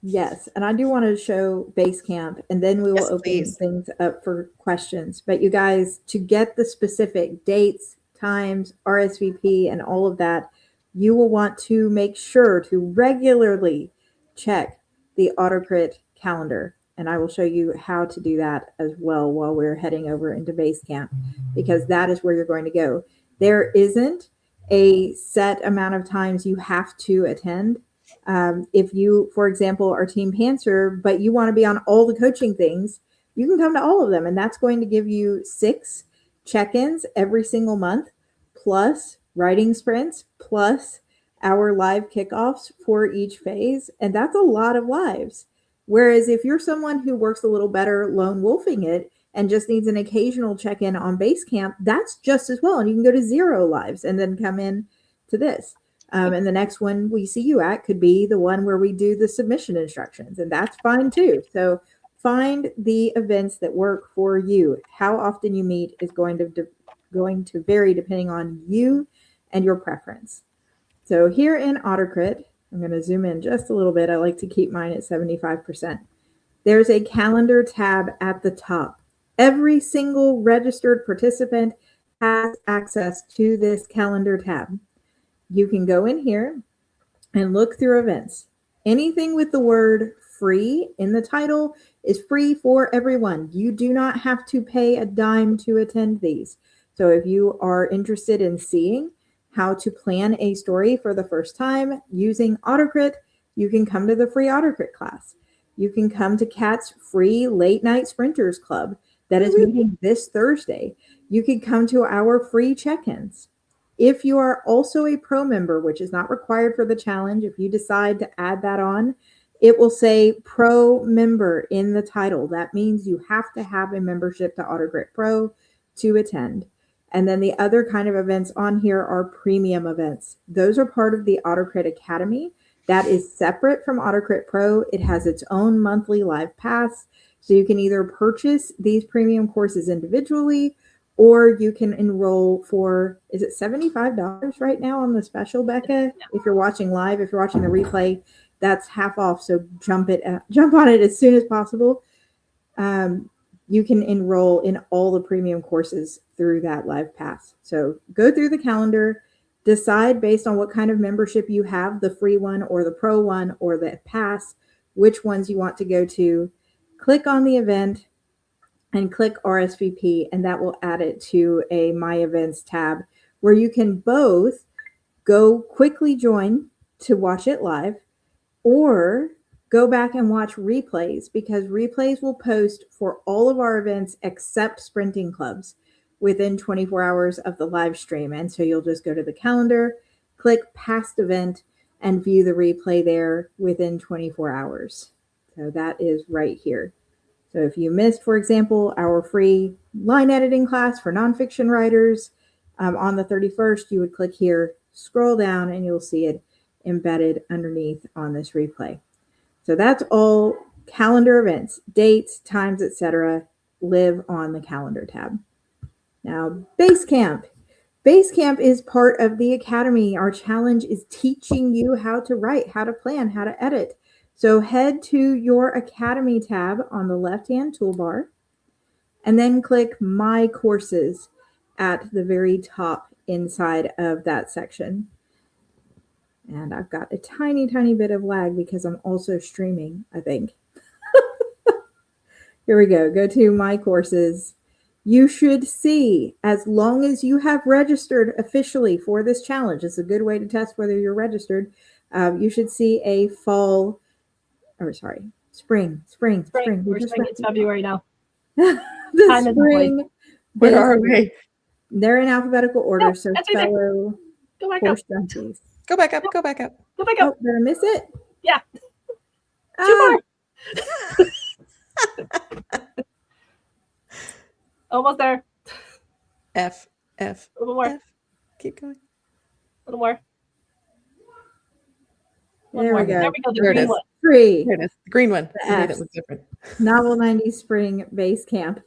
yes, and I do want to show Basecamp, and then we will open things up for questions. But you guys, to get the specific dates, times, RSVP, and all of that, you will want to make sure to regularly check the AutoCrit calendar. And I will show you how to do that as well while we're heading over into Basecamp, because that is where you're going to go. There isn't a set amount of times you have to attend. If you, for example, are Team Pantser, but you want to be on all the coaching things, you can come to all of them. And that's going to give you 6 check-ins every single month, plus writing sprints, plus our live kickoffs for each phase. And that's a lot of lives. Whereas if you're someone who works a little better lone wolfing it and just needs an occasional check-in on Basecamp, that's just as well. And you can go to 0 lives and then come in to this. And the next one we see you at could be the one where we do the submission instructions, and that's fine too. So find the events that work for you. How often you meet is going to vary depending on you and your preference. So here in AutoCrit, I'm going to zoom in just a little bit. I like to keep mine at 75%. There's a calendar tab at the top. Every single registered participant has access to this calendar tab. You can go in here and look through events. Anything with the word free in the title is free for everyone. You do not have to pay a dime to attend these. So if you are interested in seeing how to plan a story for the first time using AutoCrit, you can come to the free AutoCrit class. You can come to Kat's free late night sprinters club that is meeting this Thursday. You can come to our free check-ins. If you are also a pro member, which is not required for the challenge, if you decide to add that on, it will say pro member in the title. That means you have to have a membership to AutoCrit Pro to attend. And then the other kind of events on here are premium events. Those are part of the AutoCrit Academy. That is separate from AutoCrit Pro. It has its own monthly live pass. So you can either purchase these premium courses individually, or you can enroll for, is it $75 right now on the special, Becca? If you're watching live, if you're watching the replay, that's half off. So jump on it as soon as possible. You can enroll in all the premium courses through that live pass. So go through the calendar, decide based on what kind of membership you have, the free one or the pro one or the pass, which ones you want to go to. Click on the event and click RSVP, and that will add it to a My Events tab where you can both go quickly join to watch it live or go back and watch replays, because replays will post for all of our events except sprinting clubs within 24 hours of the live stream. And so you'll just go to the calendar, click past event, and view the replay there within 24 hours. So that is right here. So if you missed, for example, our free line editing class for nonfiction writers on the 31st, you would click here, scroll down, and you'll see it embedded underneath on this replay. So that's all calendar events, dates, times, etc. live on the calendar tab. Now, Basecamp. Basecamp is part of the Academy. Our challenge is teaching you how to write, how to plan, how to edit. So head to your Academy tab on the left-hand toolbar and then click My Courses at the very top inside of that section. And I've got a tiny, tiny bit of lag because I'm also streaming, I think. Here we go. Go to My Courses. You should see, as long as you have registered officially for this challenge, it's a good way to test whether you're registered. You should see a spring. It's February now. The spring. Where are we? They're in alphabetical order. No, so that's right there. fellow Go back up. junkies. Go back up. Go back up. Go back up. Oh, did I miss it? Yeah. Ah, Almost there. F. A little more. F. Keep going. A little more. there we go. There we go. The There it green is. one. Three. There it is. The green one. The I made Fs. it look different. Novel 90s Spring Basecamp.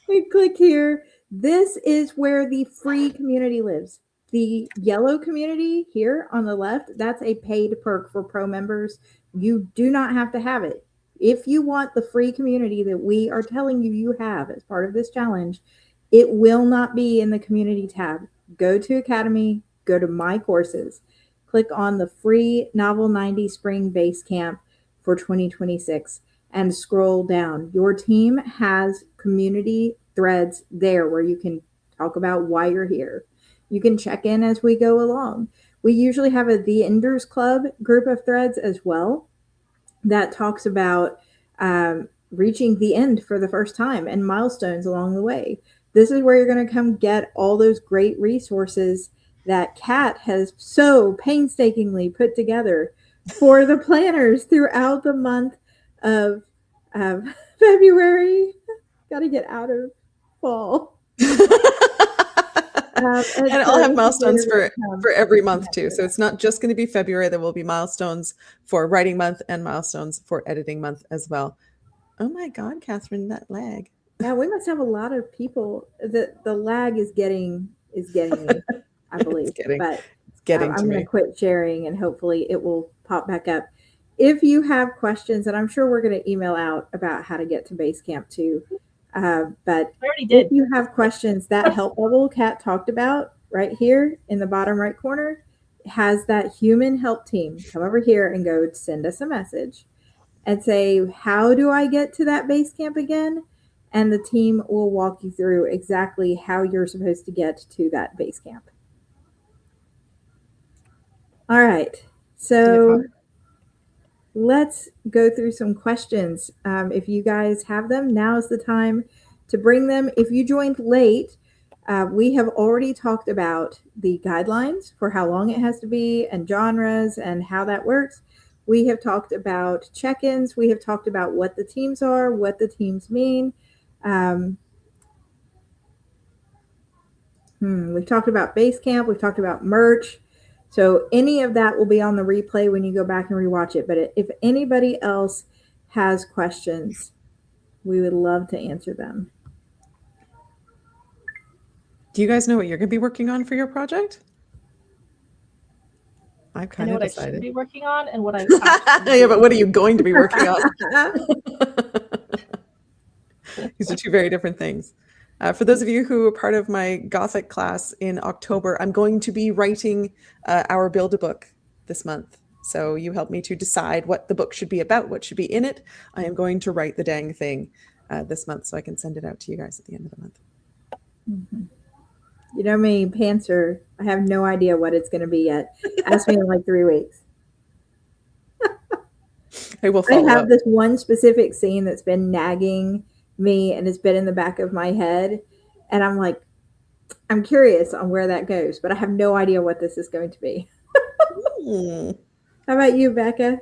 You click here. This is where the free community lives. The yellow community here on the left, that's a paid perk for pro members. You do not have to have it. If you want the free community that we are telling you have as part of this challenge, it will not be in the community tab. Go to Academy, go to My Courses, click on the free Novel 90 Spring Basecamp for 2026 and scroll down. Your team has community threads there where you can talk about why you're here. You can check in as we go along. We usually have The Enders Club group of threads as well that talks about reaching the end for the first time and milestones along the way. This is where you're going to come get all those great resources that Kat has so painstakingly put together for the planners throughout the month of February. Got to get out of fall. And I'll have milestones for every month too. So it's not just going to be February. There will be milestones for writing month and milestones for editing month as well. Oh my God, Catherine, that lag. Yeah, we must have a lot of people. The lag is getting me, I believe. It's I'm going to quit sharing and hopefully it will pop back up. If you have questions, and I'm sure we're going to email out about how to get to Basecamp too. But I already did. If you have questions, that help bubble Kat talked about right here in the bottom right corner has that human help team. Come over here and go send us a message and say, how do I get to that Basecamp again? And the team will walk you through exactly how you're supposed to get to that Basecamp. All right. So let's go through some questions. If you guys have them, now is the time to bring them. If you joined late, we have already talked about the guidelines for how long it has to be and genres and how that works. We have talked about check-ins. We have talked about what the teams are, what the teams mean. We've talked about Basecamp. We've talked about merch. So any of that will be on the replay when you go back and rewatch it. But if anybody else has questions, we would love to answer them. Do you guys know what you're going to be working on for your project? I've kind of decided. I should be working on and what I yeah, but what are you going to be working on? These are two very different things. For those of you who are part of my Gothic class in October, I'm going to be writing our Build-A-Book this month. So you help me to decide what the book should be about, what should be in it. I am going to write the dang thing this month so I can send it out to you guys at the end of the month. Mm-hmm. You know me, Pantser, I have no idea what it's going to be yet. Ask me in like 3 weeks. I will follow I have up. this one specific scene that's been nagging me and it's been in the back of my head. And I'm like, I'm curious on where that goes, but I have no idea what this is going to be. How about you, Becca?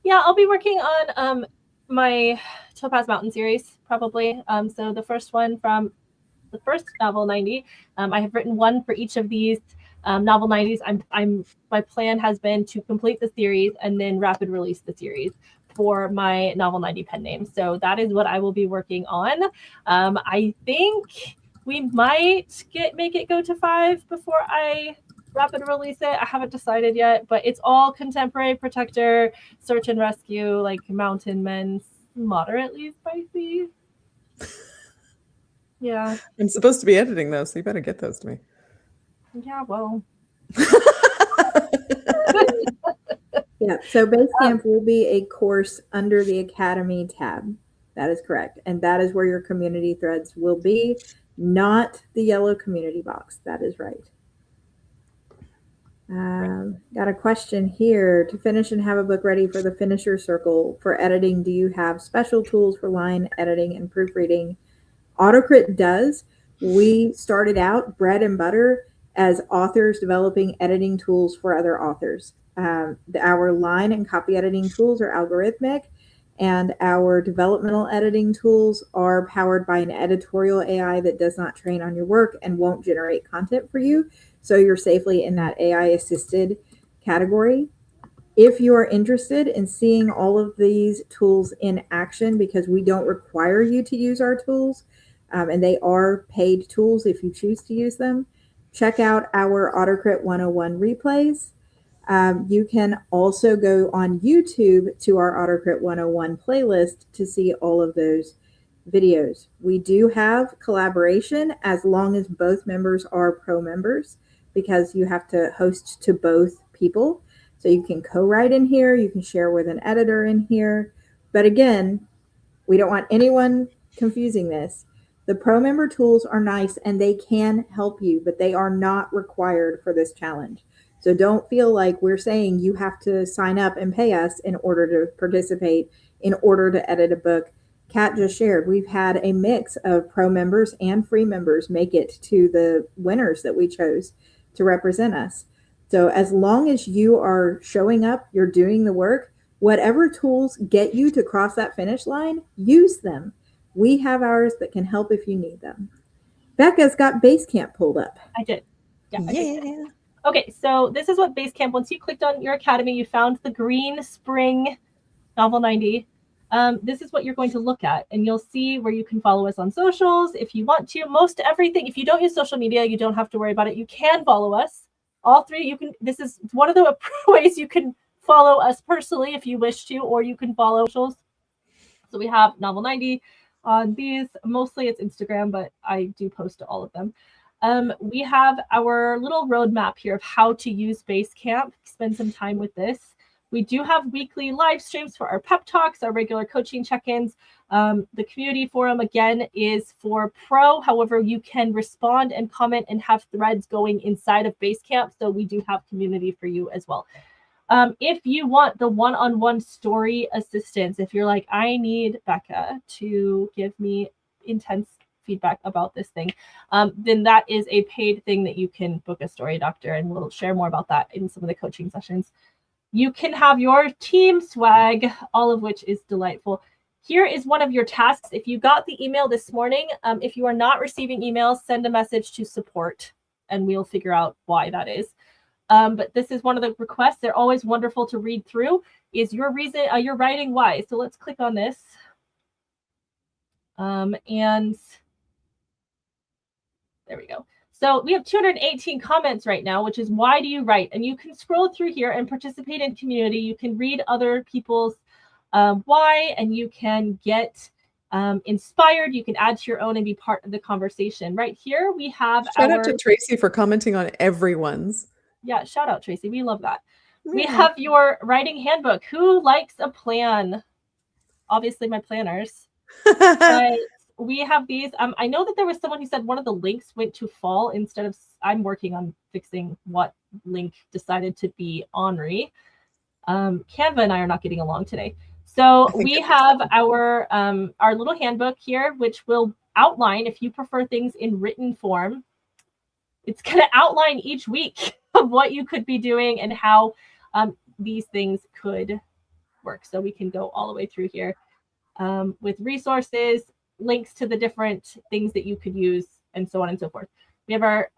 Yeah, I'll be working on my Topaz Mountain series, probably. So the first one from the first novel 90. I have written one for each of these novel 90s. My plan has been to complete the series and then rapid release the series for my novel 90 pen name. So that is what I will be working on. I think we might make it go to 5 before I rapid release it. I haven't decided yet, but it's all contemporary protector, search and rescue, like mountain men, moderately spicy. Yeah. I'm supposed to be editing those, so you better get those to me. Yeah, well. Yeah, so Basecamp will be a course under the Academy tab. That is correct. And that is where your community threads will be, not the yellow community box. That is right. Got a question here. To finish and have a book ready for the finisher circle for editing, do you have special tools for line editing and proofreading? AutoCrit does. We started out bread and butter as authors developing editing tools for other authors. Our line and copy editing tools are algorithmic, and our developmental editing tools are powered by an editorial AI that does not train on your work and won't generate content for you. So you're safely in that AI assisted category. If you are interested in seeing all of these tools in action, because we don't require you to use our tools, and they are paid tools if you choose to use them, check out our AutoCrit 101 replays. You can also go on YouTube to our AutoCrit 101 playlist to see all of those videos. We do have collaboration as long as both members are pro members, because you have to host to both people. So you can co-write in here, you can share with an editor in here. But again, we don't want anyone confusing this. The pro member tools are nice and they can help you, but they are not required for this challenge. So don't feel like we're saying you have to sign up and pay us in order to participate, in order to edit a book. Kat just shared, we've had a mix of pro members and free members make it to the winners that we chose to represent us. So as long as you are showing up, you're doing the work, whatever tools get you to cross that finish line, use them. We have ours that can help if you need them. Becca's got Basecamp pulled up. I did. Yeah. Yeah. Okay, so this is what Basecamp, once you clicked on your academy, you found the green spring Novel 90. This is what you're going to look at, and you'll see where you can follow us on socials if you want to. Most everything, if you don't use social media, you don't have to worry about it. You can follow us. All three, you can. This is one of the ways you can follow us personally if you wish to, or you can follow socials. So we have Novel 90 on these. Mostly it's Instagram, but I do post to all of them. We have our little roadmap here of how to use Basecamp. Spend some time with this. We do have weekly live streams for our pep talks, our regular coaching check-ins. The community forum, again, is for pro. However, you can respond and comment and have threads going inside of Basecamp. So we do have community for you as well. If you want the one-on-one story assistance, if you're like, I need Becca to give me intense feedback about this thing, then that is a paid thing that you can book a story doctor, and we'll share more about that in some of the coaching sessions. You can have your team swag, all of which is delightful. Here is one of your tasks. If you got the email this morning, if you are not receiving emails, send a message to support, and we'll figure out why that is. But this is one of the requests. They're always wonderful to read through. Is your reason, you're writing why. So let's click on this. And there we go. So we have 218 comments right now, which is why do you write? And you can scroll through here and participate in community. You can read other people's why, and you can get inspired. You can add to your own and be part of the conversation. Right here, we have Shout out to Tracy for commenting on everyone's. Yeah, shout out, Tracy. We love that. Yeah. We have your writing handbook. Who likes a plan? Obviously, my planners. But we have these. I know that there was someone who said one of the links went to fall instead of. I'm working on fixing what link decided to be Henri. Canva and I are not getting along today. So we have our little handbook here, which will outline, if you prefer things in written form, it's going to outline each week of what you could be doing and how these things could work. So we can go all the way through here with resources, links to the different things that you could use, and so on and so forth. We have our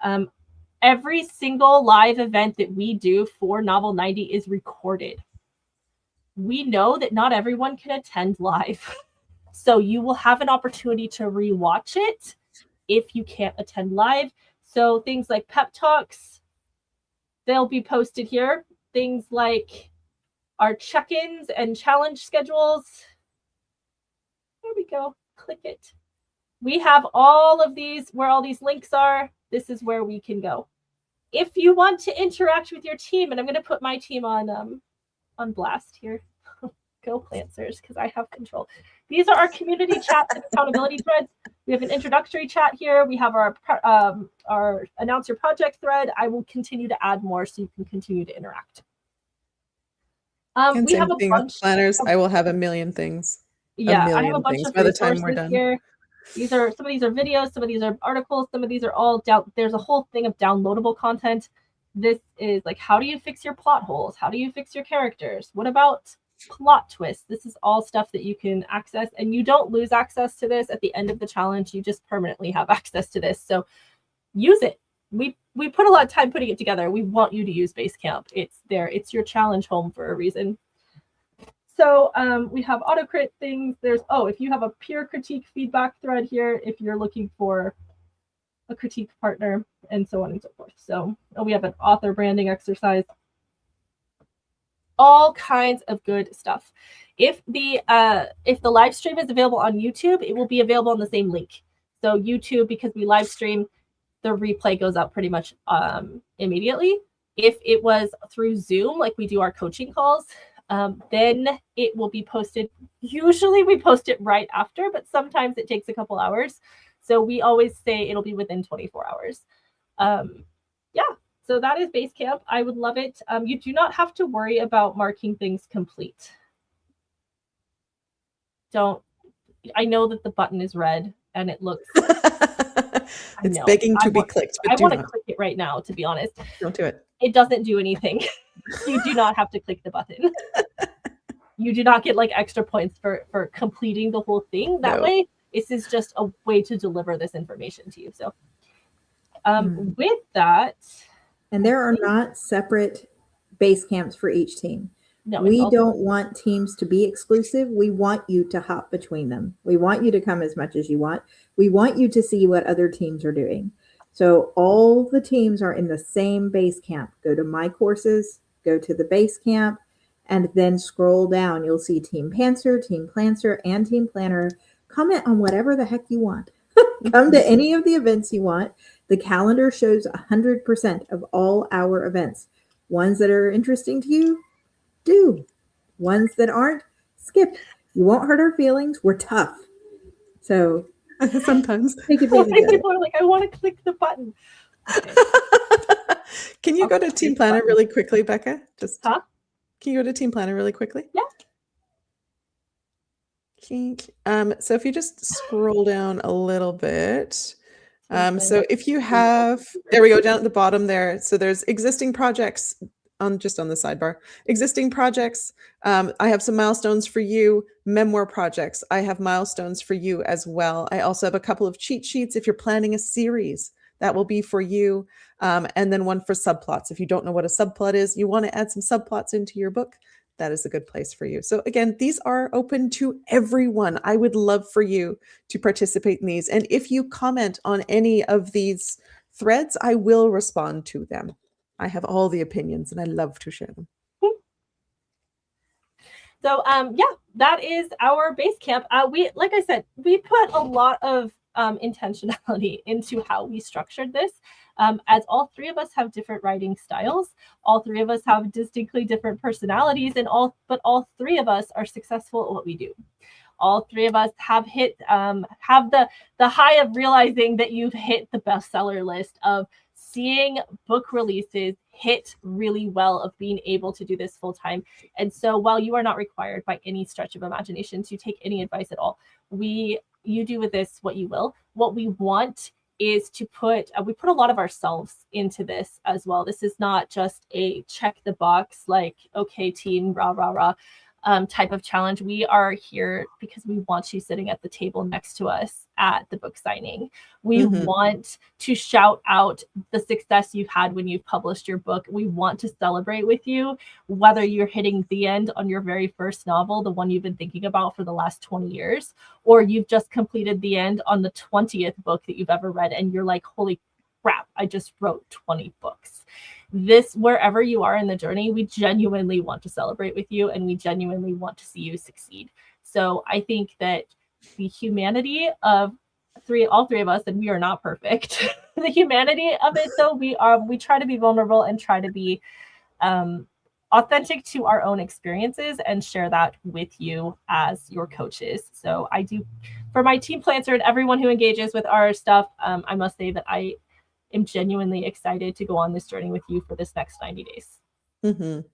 every single live event that we do for Novel 90 is recorded. We know that not everyone can attend live. So you will have an opportunity to rewatch it if you can't attend live. So things like pep talks, they'll be posted here. Things like our check-ins and challenge schedules. There we go. Click it. We have all of these, where all these links are. This is where we can go. If you want to interact with your team, and I'm going to put my team on blast here. Go Plancers, because I have control. These are our community chats and accountability threads. We have an introductory chat here. We have our announce your project thread. I will continue to add more so you can continue to interact. We have a bunch of planners. I will have a million things. Yeah, I have a bunch of by the time we're done. Here. Some of these are videos, some of these are articles, some of these are all down. There's a whole thing of downloadable content. This is like, how do you fix your plot holes? How do you fix your characters? What about plot twists? This is all stuff that you can access, and you don't lose access to this at the end of the challenge. You just permanently have access to this. So use it. We put a lot of time putting it together. We want you to use Basecamp. It's there. It's your challenge home for a reason. So we have AutoCrit things. There's, if you have a peer critique feedback thread here, if you're looking for a critique partner, and so on and so forth. So we have an author branding exercise. All kinds of good stuff. If the live stream is available on YouTube, it will be available on the same link. So YouTube, because we live stream, the replay goes out pretty much immediately. If it was through Zoom, like we do our coaching calls, then it will be posted. Usually we post it right after, but sometimes it takes a couple hours. So we always say it'll be within 24 hours. Yeah, so that is Basecamp. I would love it. You do not have to worry about marking things complete. I know that the button is red and it looks... It's begging to be clicked. But I want to click it right now, to be honest. Don't do it. It doesn't do anything. You do not have to click the button. You do not get like extra points for completing the whole thing that way. This is just a way to deliver this information to you. So With that, and there are not separate base camps for each team. no, We don't want teams to be exclusive. We want you to hop between them. We want you to come as much as you want. We want you to see what other teams are doing. So all the teams are in the same base camp. Go to my courses, go to the base camp, and then scroll down. You'll see Team Pantser, Team Plancer, and Team Planner. Comment on whatever the heck you want. Come to any of the events you want. The calendar shows 100% of all our events. Ones that are interesting to you, do. Ones that aren't, skip. You won't hurt our feelings. We're tough. So sometimes take advantage of it. People are like, I want to click the button. Okay. Can you go to Team Planner really quickly, Becca? Just Huh? Can you go to Team Planner really quickly? Yeah. So if you just scroll down a little bit. So if you have, there we go, down at the bottom there. So there's existing projects just on the sidebar. Existing projects. I have some milestones for you. Memoir projects. I have milestones for you as well. I also have a couple of cheat sheets if you're planning a series. That will be for you. And then one for subplots. If you don't know what a subplot is, you want to add some subplots into your book, that is a good place for you. So again, these are open to everyone. I would love for you to participate in these. And if you comment on any of these threads, I will respond to them. I have all the opinions and I love to share them. So yeah, that is our base camp. Like I said, we put a lot of intentionality into how we structured this. As all three of us have different writing styles, all three of us have distinctly different personalities, but all three of us are successful at what we do. All three of us have the high of realizing that you've hit the bestseller list, of seeing book releases hit really well, of being able to do this full time. And so while you are not required by any stretch of imagination to take any advice at all, you do with this what you will. What we want is to we put a lot of ourselves into this as well. This is not just a check the box, like, okay, team, rah, rah, rah, type of challenge. We are here because we want you sitting at the table next to us at the book signing. We want to shout out the success you've had when you've published your book. We want to celebrate with you, whether you're hitting the end on your very first novel, the one you've been thinking about for the last 20 years, or you've just completed the end on the 20th book that you've ever read. And you're like, holy crap, I just wrote 20 books. This, wherever you are in the journey, we genuinely want to celebrate with you, and we genuinely want to see you succeed. So I think that the humanity of all three of us, and we are not perfect, the humanity of it, though, we try to be vulnerable and try to be authentic to our own experiences and share that with you as your coaches. So I do, for my team Plancer and everyone who engages with our stuff, I must say that I am genuinely excited to go on this journey with you for this next 90 days.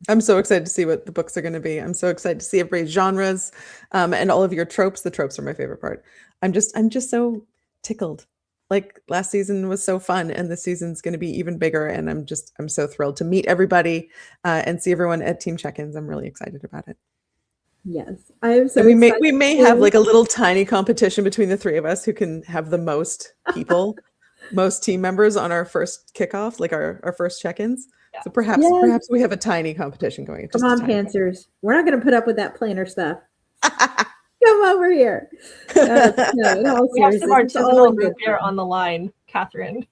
I'm so excited to see what the books are going to be. I'm so excited to see everybody's genres and all of your tropes. The tropes are my favorite part. I'm just so tickled. Like, last season was so fun, and this season's going to be even bigger. And I'm so thrilled to meet everybody and see everyone at Team Check-ins. I'm really excited about it. Yes, I am so we excited. may have like a little tiny competition between the three of us who can have the most people, most team members on our first kickoff, like our first check-ins. Yeah. So perhaps we have a tiny competition going. Come on, Pantsers. We're not going to put up with that planner stuff. Come over here. No, we have some artisanal root beer on the line, Catherine.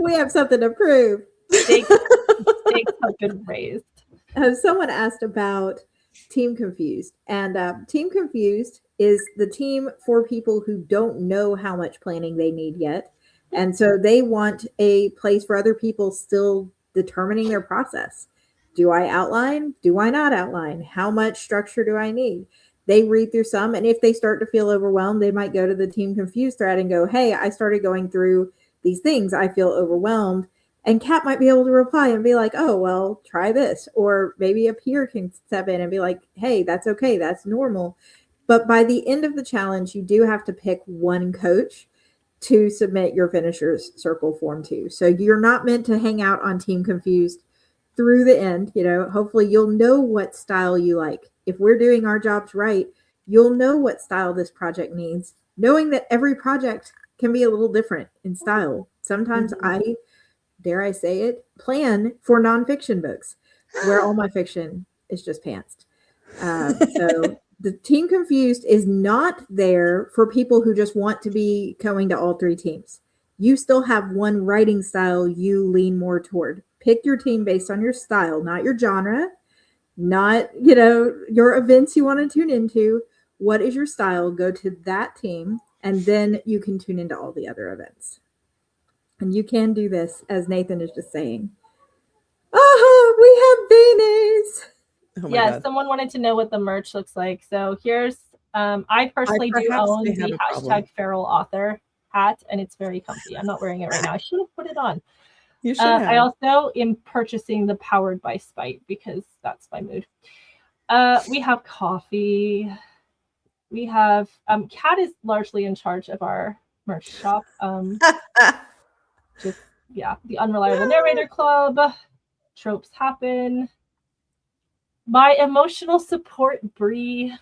We have something to prove. Stakes have been raised. Someone asked about Team Confused, and Team Confused is the team for people who don't know how much planning they need yet. And so they want a place for other people still determining their process. Do I outline? Do I not outline? How much structure do I need? They read through some, and if they start to feel overwhelmed, they might go to the Team Confused thread and go, hey, I started going through these things. I feel overwhelmed. And Kat might be able to reply and be like, oh, well, try this. Or maybe a peer can step in and be like, hey, that's okay. That's normal. But by the end of the challenge, you do have to pick one coach to submit your finisher's circle form to. So you're not meant to hang out on Team Confused through the end. Hopefully you'll know what style you like. If we're doing our jobs right, you'll know what style this project needs. Knowing that every project can be a little different in style. Sometimes I, dare I say it, plan for nonfiction books where all my fiction is just pantsed. So the Team Confused is not there for people who just want to be going to all three teams. You still have one writing style you lean more toward. Pick your team based on your style, not your genre, not, your events you want to tune into. What is your style? Go to that team, and then you can tune into all the other events. And you can do this, as Nathan is just saying. Oh, we have Venus. Oh my Yeah, God. someone wanted to know what the merch looks like. So here's, I personally do perhaps own they the have a problem. hashtag feral author hat, and it's very comfy. I'm not wearing it right now. I should have put it on. You should have. I also am purchasing the Powered by Spite because that's my mood. We have coffee. We have Kat is largely in charge of our merch shop. Just the Unreliable Narrator Club. Tropes Happen. My emotional support, Bree.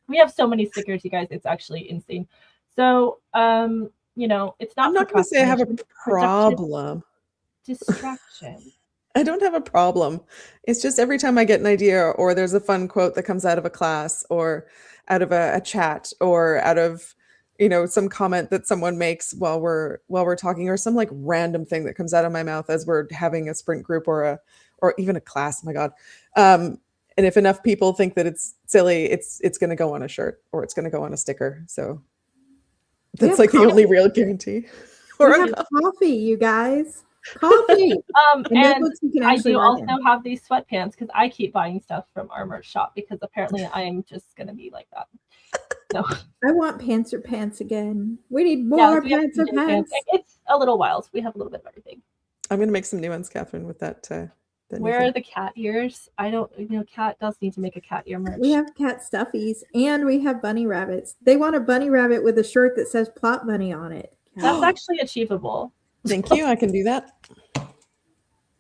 We have so many stickers, you guys. It's actually insane. So, it's not. I'm not going to say I have a problem. Distraction. I don't have a problem. It's just every time I get an idea, or there's a fun quote that comes out of a class, or out of a chat, or out of some comment that someone makes while we're talking, or some like random thing that comes out of my mouth as we're having a sprint group or even a class. My God. And if enough people think that it's silly, it's going to go on a shirt, or it's going to go on a sticker. So that's like the only real guarantee. Or we have coffee, you guys. Coffee. And I do also have these sweatpants because I keep buying stuff from our merch shop because apparently I'm just going to be like that. So I want Pantser Pants again. We need more Pantser Pants. It's a little wild. We have a little bit of everything. I'm going to make some new ones, Catherine, with that. Where are the cat ears? I don't, Cat does need to make a cat ear merch. We have cat stuffies and we have bunny rabbits. They want a bunny rabbit with a shirt that says Plot Bunny on it. That's actually achievable. Thank you. I can do that.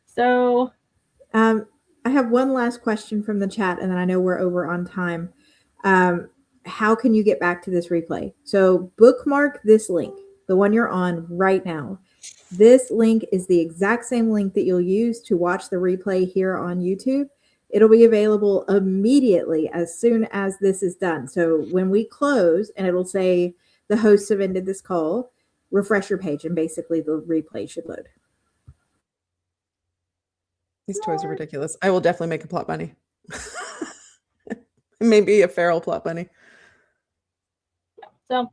So, I have one last question from the chat, and then I know we're over on time. How can you get back to this replay? So bookmark this link, the one you're on right now. This link is the exact same link that you'll use to watch the replay here on YouTube. It'll be available immediately as soon as this is done. So when we close and it'll say the hosts have ended this call, refresh your page and basically the replay should load. These toys are ridiculous. I will definitely make a plot bunny. Maybe a feral plot bunny. So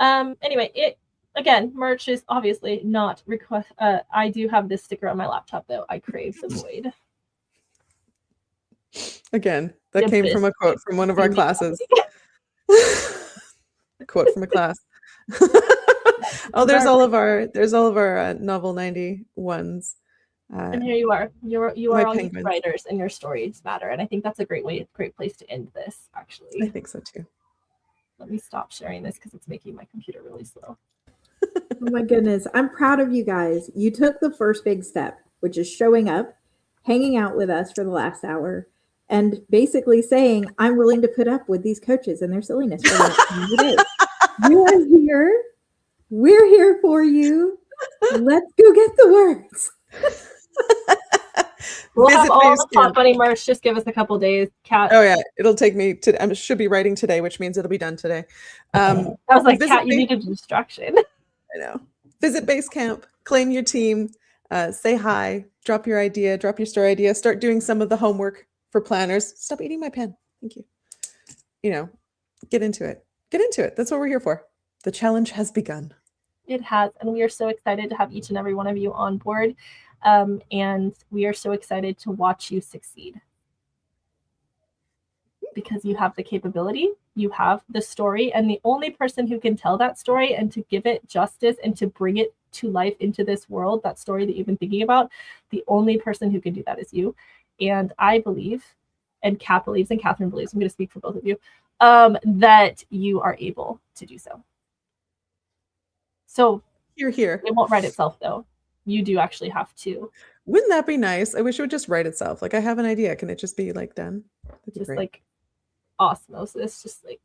anyway, again, merch is obviously not request. I do have this sticker on my laptop though. I crave the void. Again, that came from a quote from one of our classes. A quote from a class. Oh, there's all of our novel 91s. And here you are. You are all these writers, and your stories matter. And I think that's a great place to end this. Actually, I think so too. Let me stop sharing this because it's making my computer really slow. Oh my goodness. I'm proud of you guys. You took the first big step, which is showing up, hanging out with us for the last hour, and basically saying, I'm willing to put up with these coaches and their silliness for the next 90 days. You are here. We're here for you. Let's go get the words. We'll have all the Plot Bunny merch. Just give us a couple days. Kat. Oh yeah, it'll take me to. I should be writing today, which means it'll be done today. I was like, Kat, you need a distraction. I know. Visit Basecamp, claim your team, say hi, drop your idea, drop your story idea, start doing some of the homework for planners. Stop eating my pen. Thank you. Get into it. Get into it. That's what we're here for. The challenge has begun. It has, and we are so excited to have each and every one of you on board. And we are so excited to watch you succeed because you have the capability, you have the story, and the only person who can tell that story and to give it justice and to bring it to life into this world, that story that you've been thinking about, the only person who can do that is you. And I believe, and Kat believes, and Catherine believes, I'm going to speak for both of you, that you are able to do so. So you're here. It won't write itself though. You do actually have to. Wouldn't that be nice? I wish it would just write itself. Like I have an idea. Can it just be like done? Just like osmosis, just like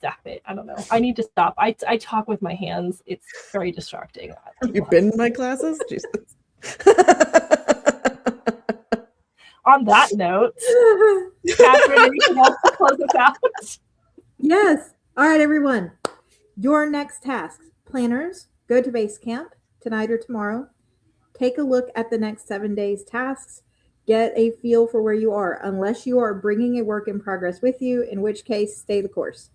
Zap it. I don't know. I need to stop. I talk with my hands. It's very distracting. Have you been in my classes? Jesus. On that note, Catherine, anything else to close us out? Yes. All right, everyone. Your next tasks. Planners, go to Basecamp tonight or tomorrow. Take a look at the next 7 days tasks. Get a feel for where you are, unless you are bringing a work in progress with you, in which case, stay the course.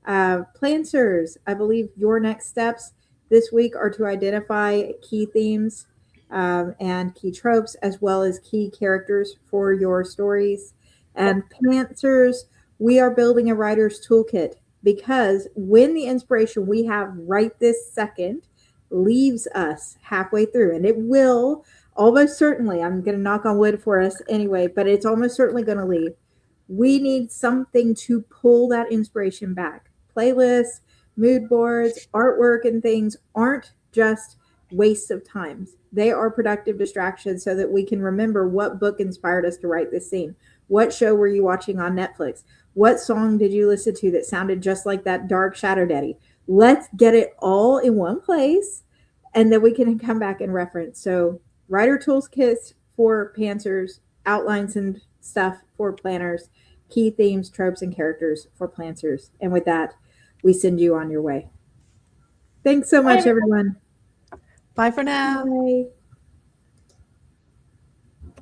Planners, I believe your next steps this week are to identify key themes and key tropes, as well as key characters for your stories. And Pantsers, we are building a writer's toolkit, because when the inspiration we have right this second leaves us halfway through, and it will almost certainly, I'm going to knock on wood for us anyway, but it's almost certainly going to leave. We need something to pull that inspiration back. Playlists, mood boards, artwork, and things aren't just wastes of time. They are productive distractions so that we can remember what book inspired us to write this scene. What show were you watching on Netflix? What song did you listen to that sounded just like that Dark Shadow Daddy? Let's get it all in one place, and then we can come back and reference. So writer tools kits for pantsers, outlines and stuff for planners, key themes, tropes, and characters for planners. And with that, we send you on your way. Thanks so much, everyone. Bye for now. Bye.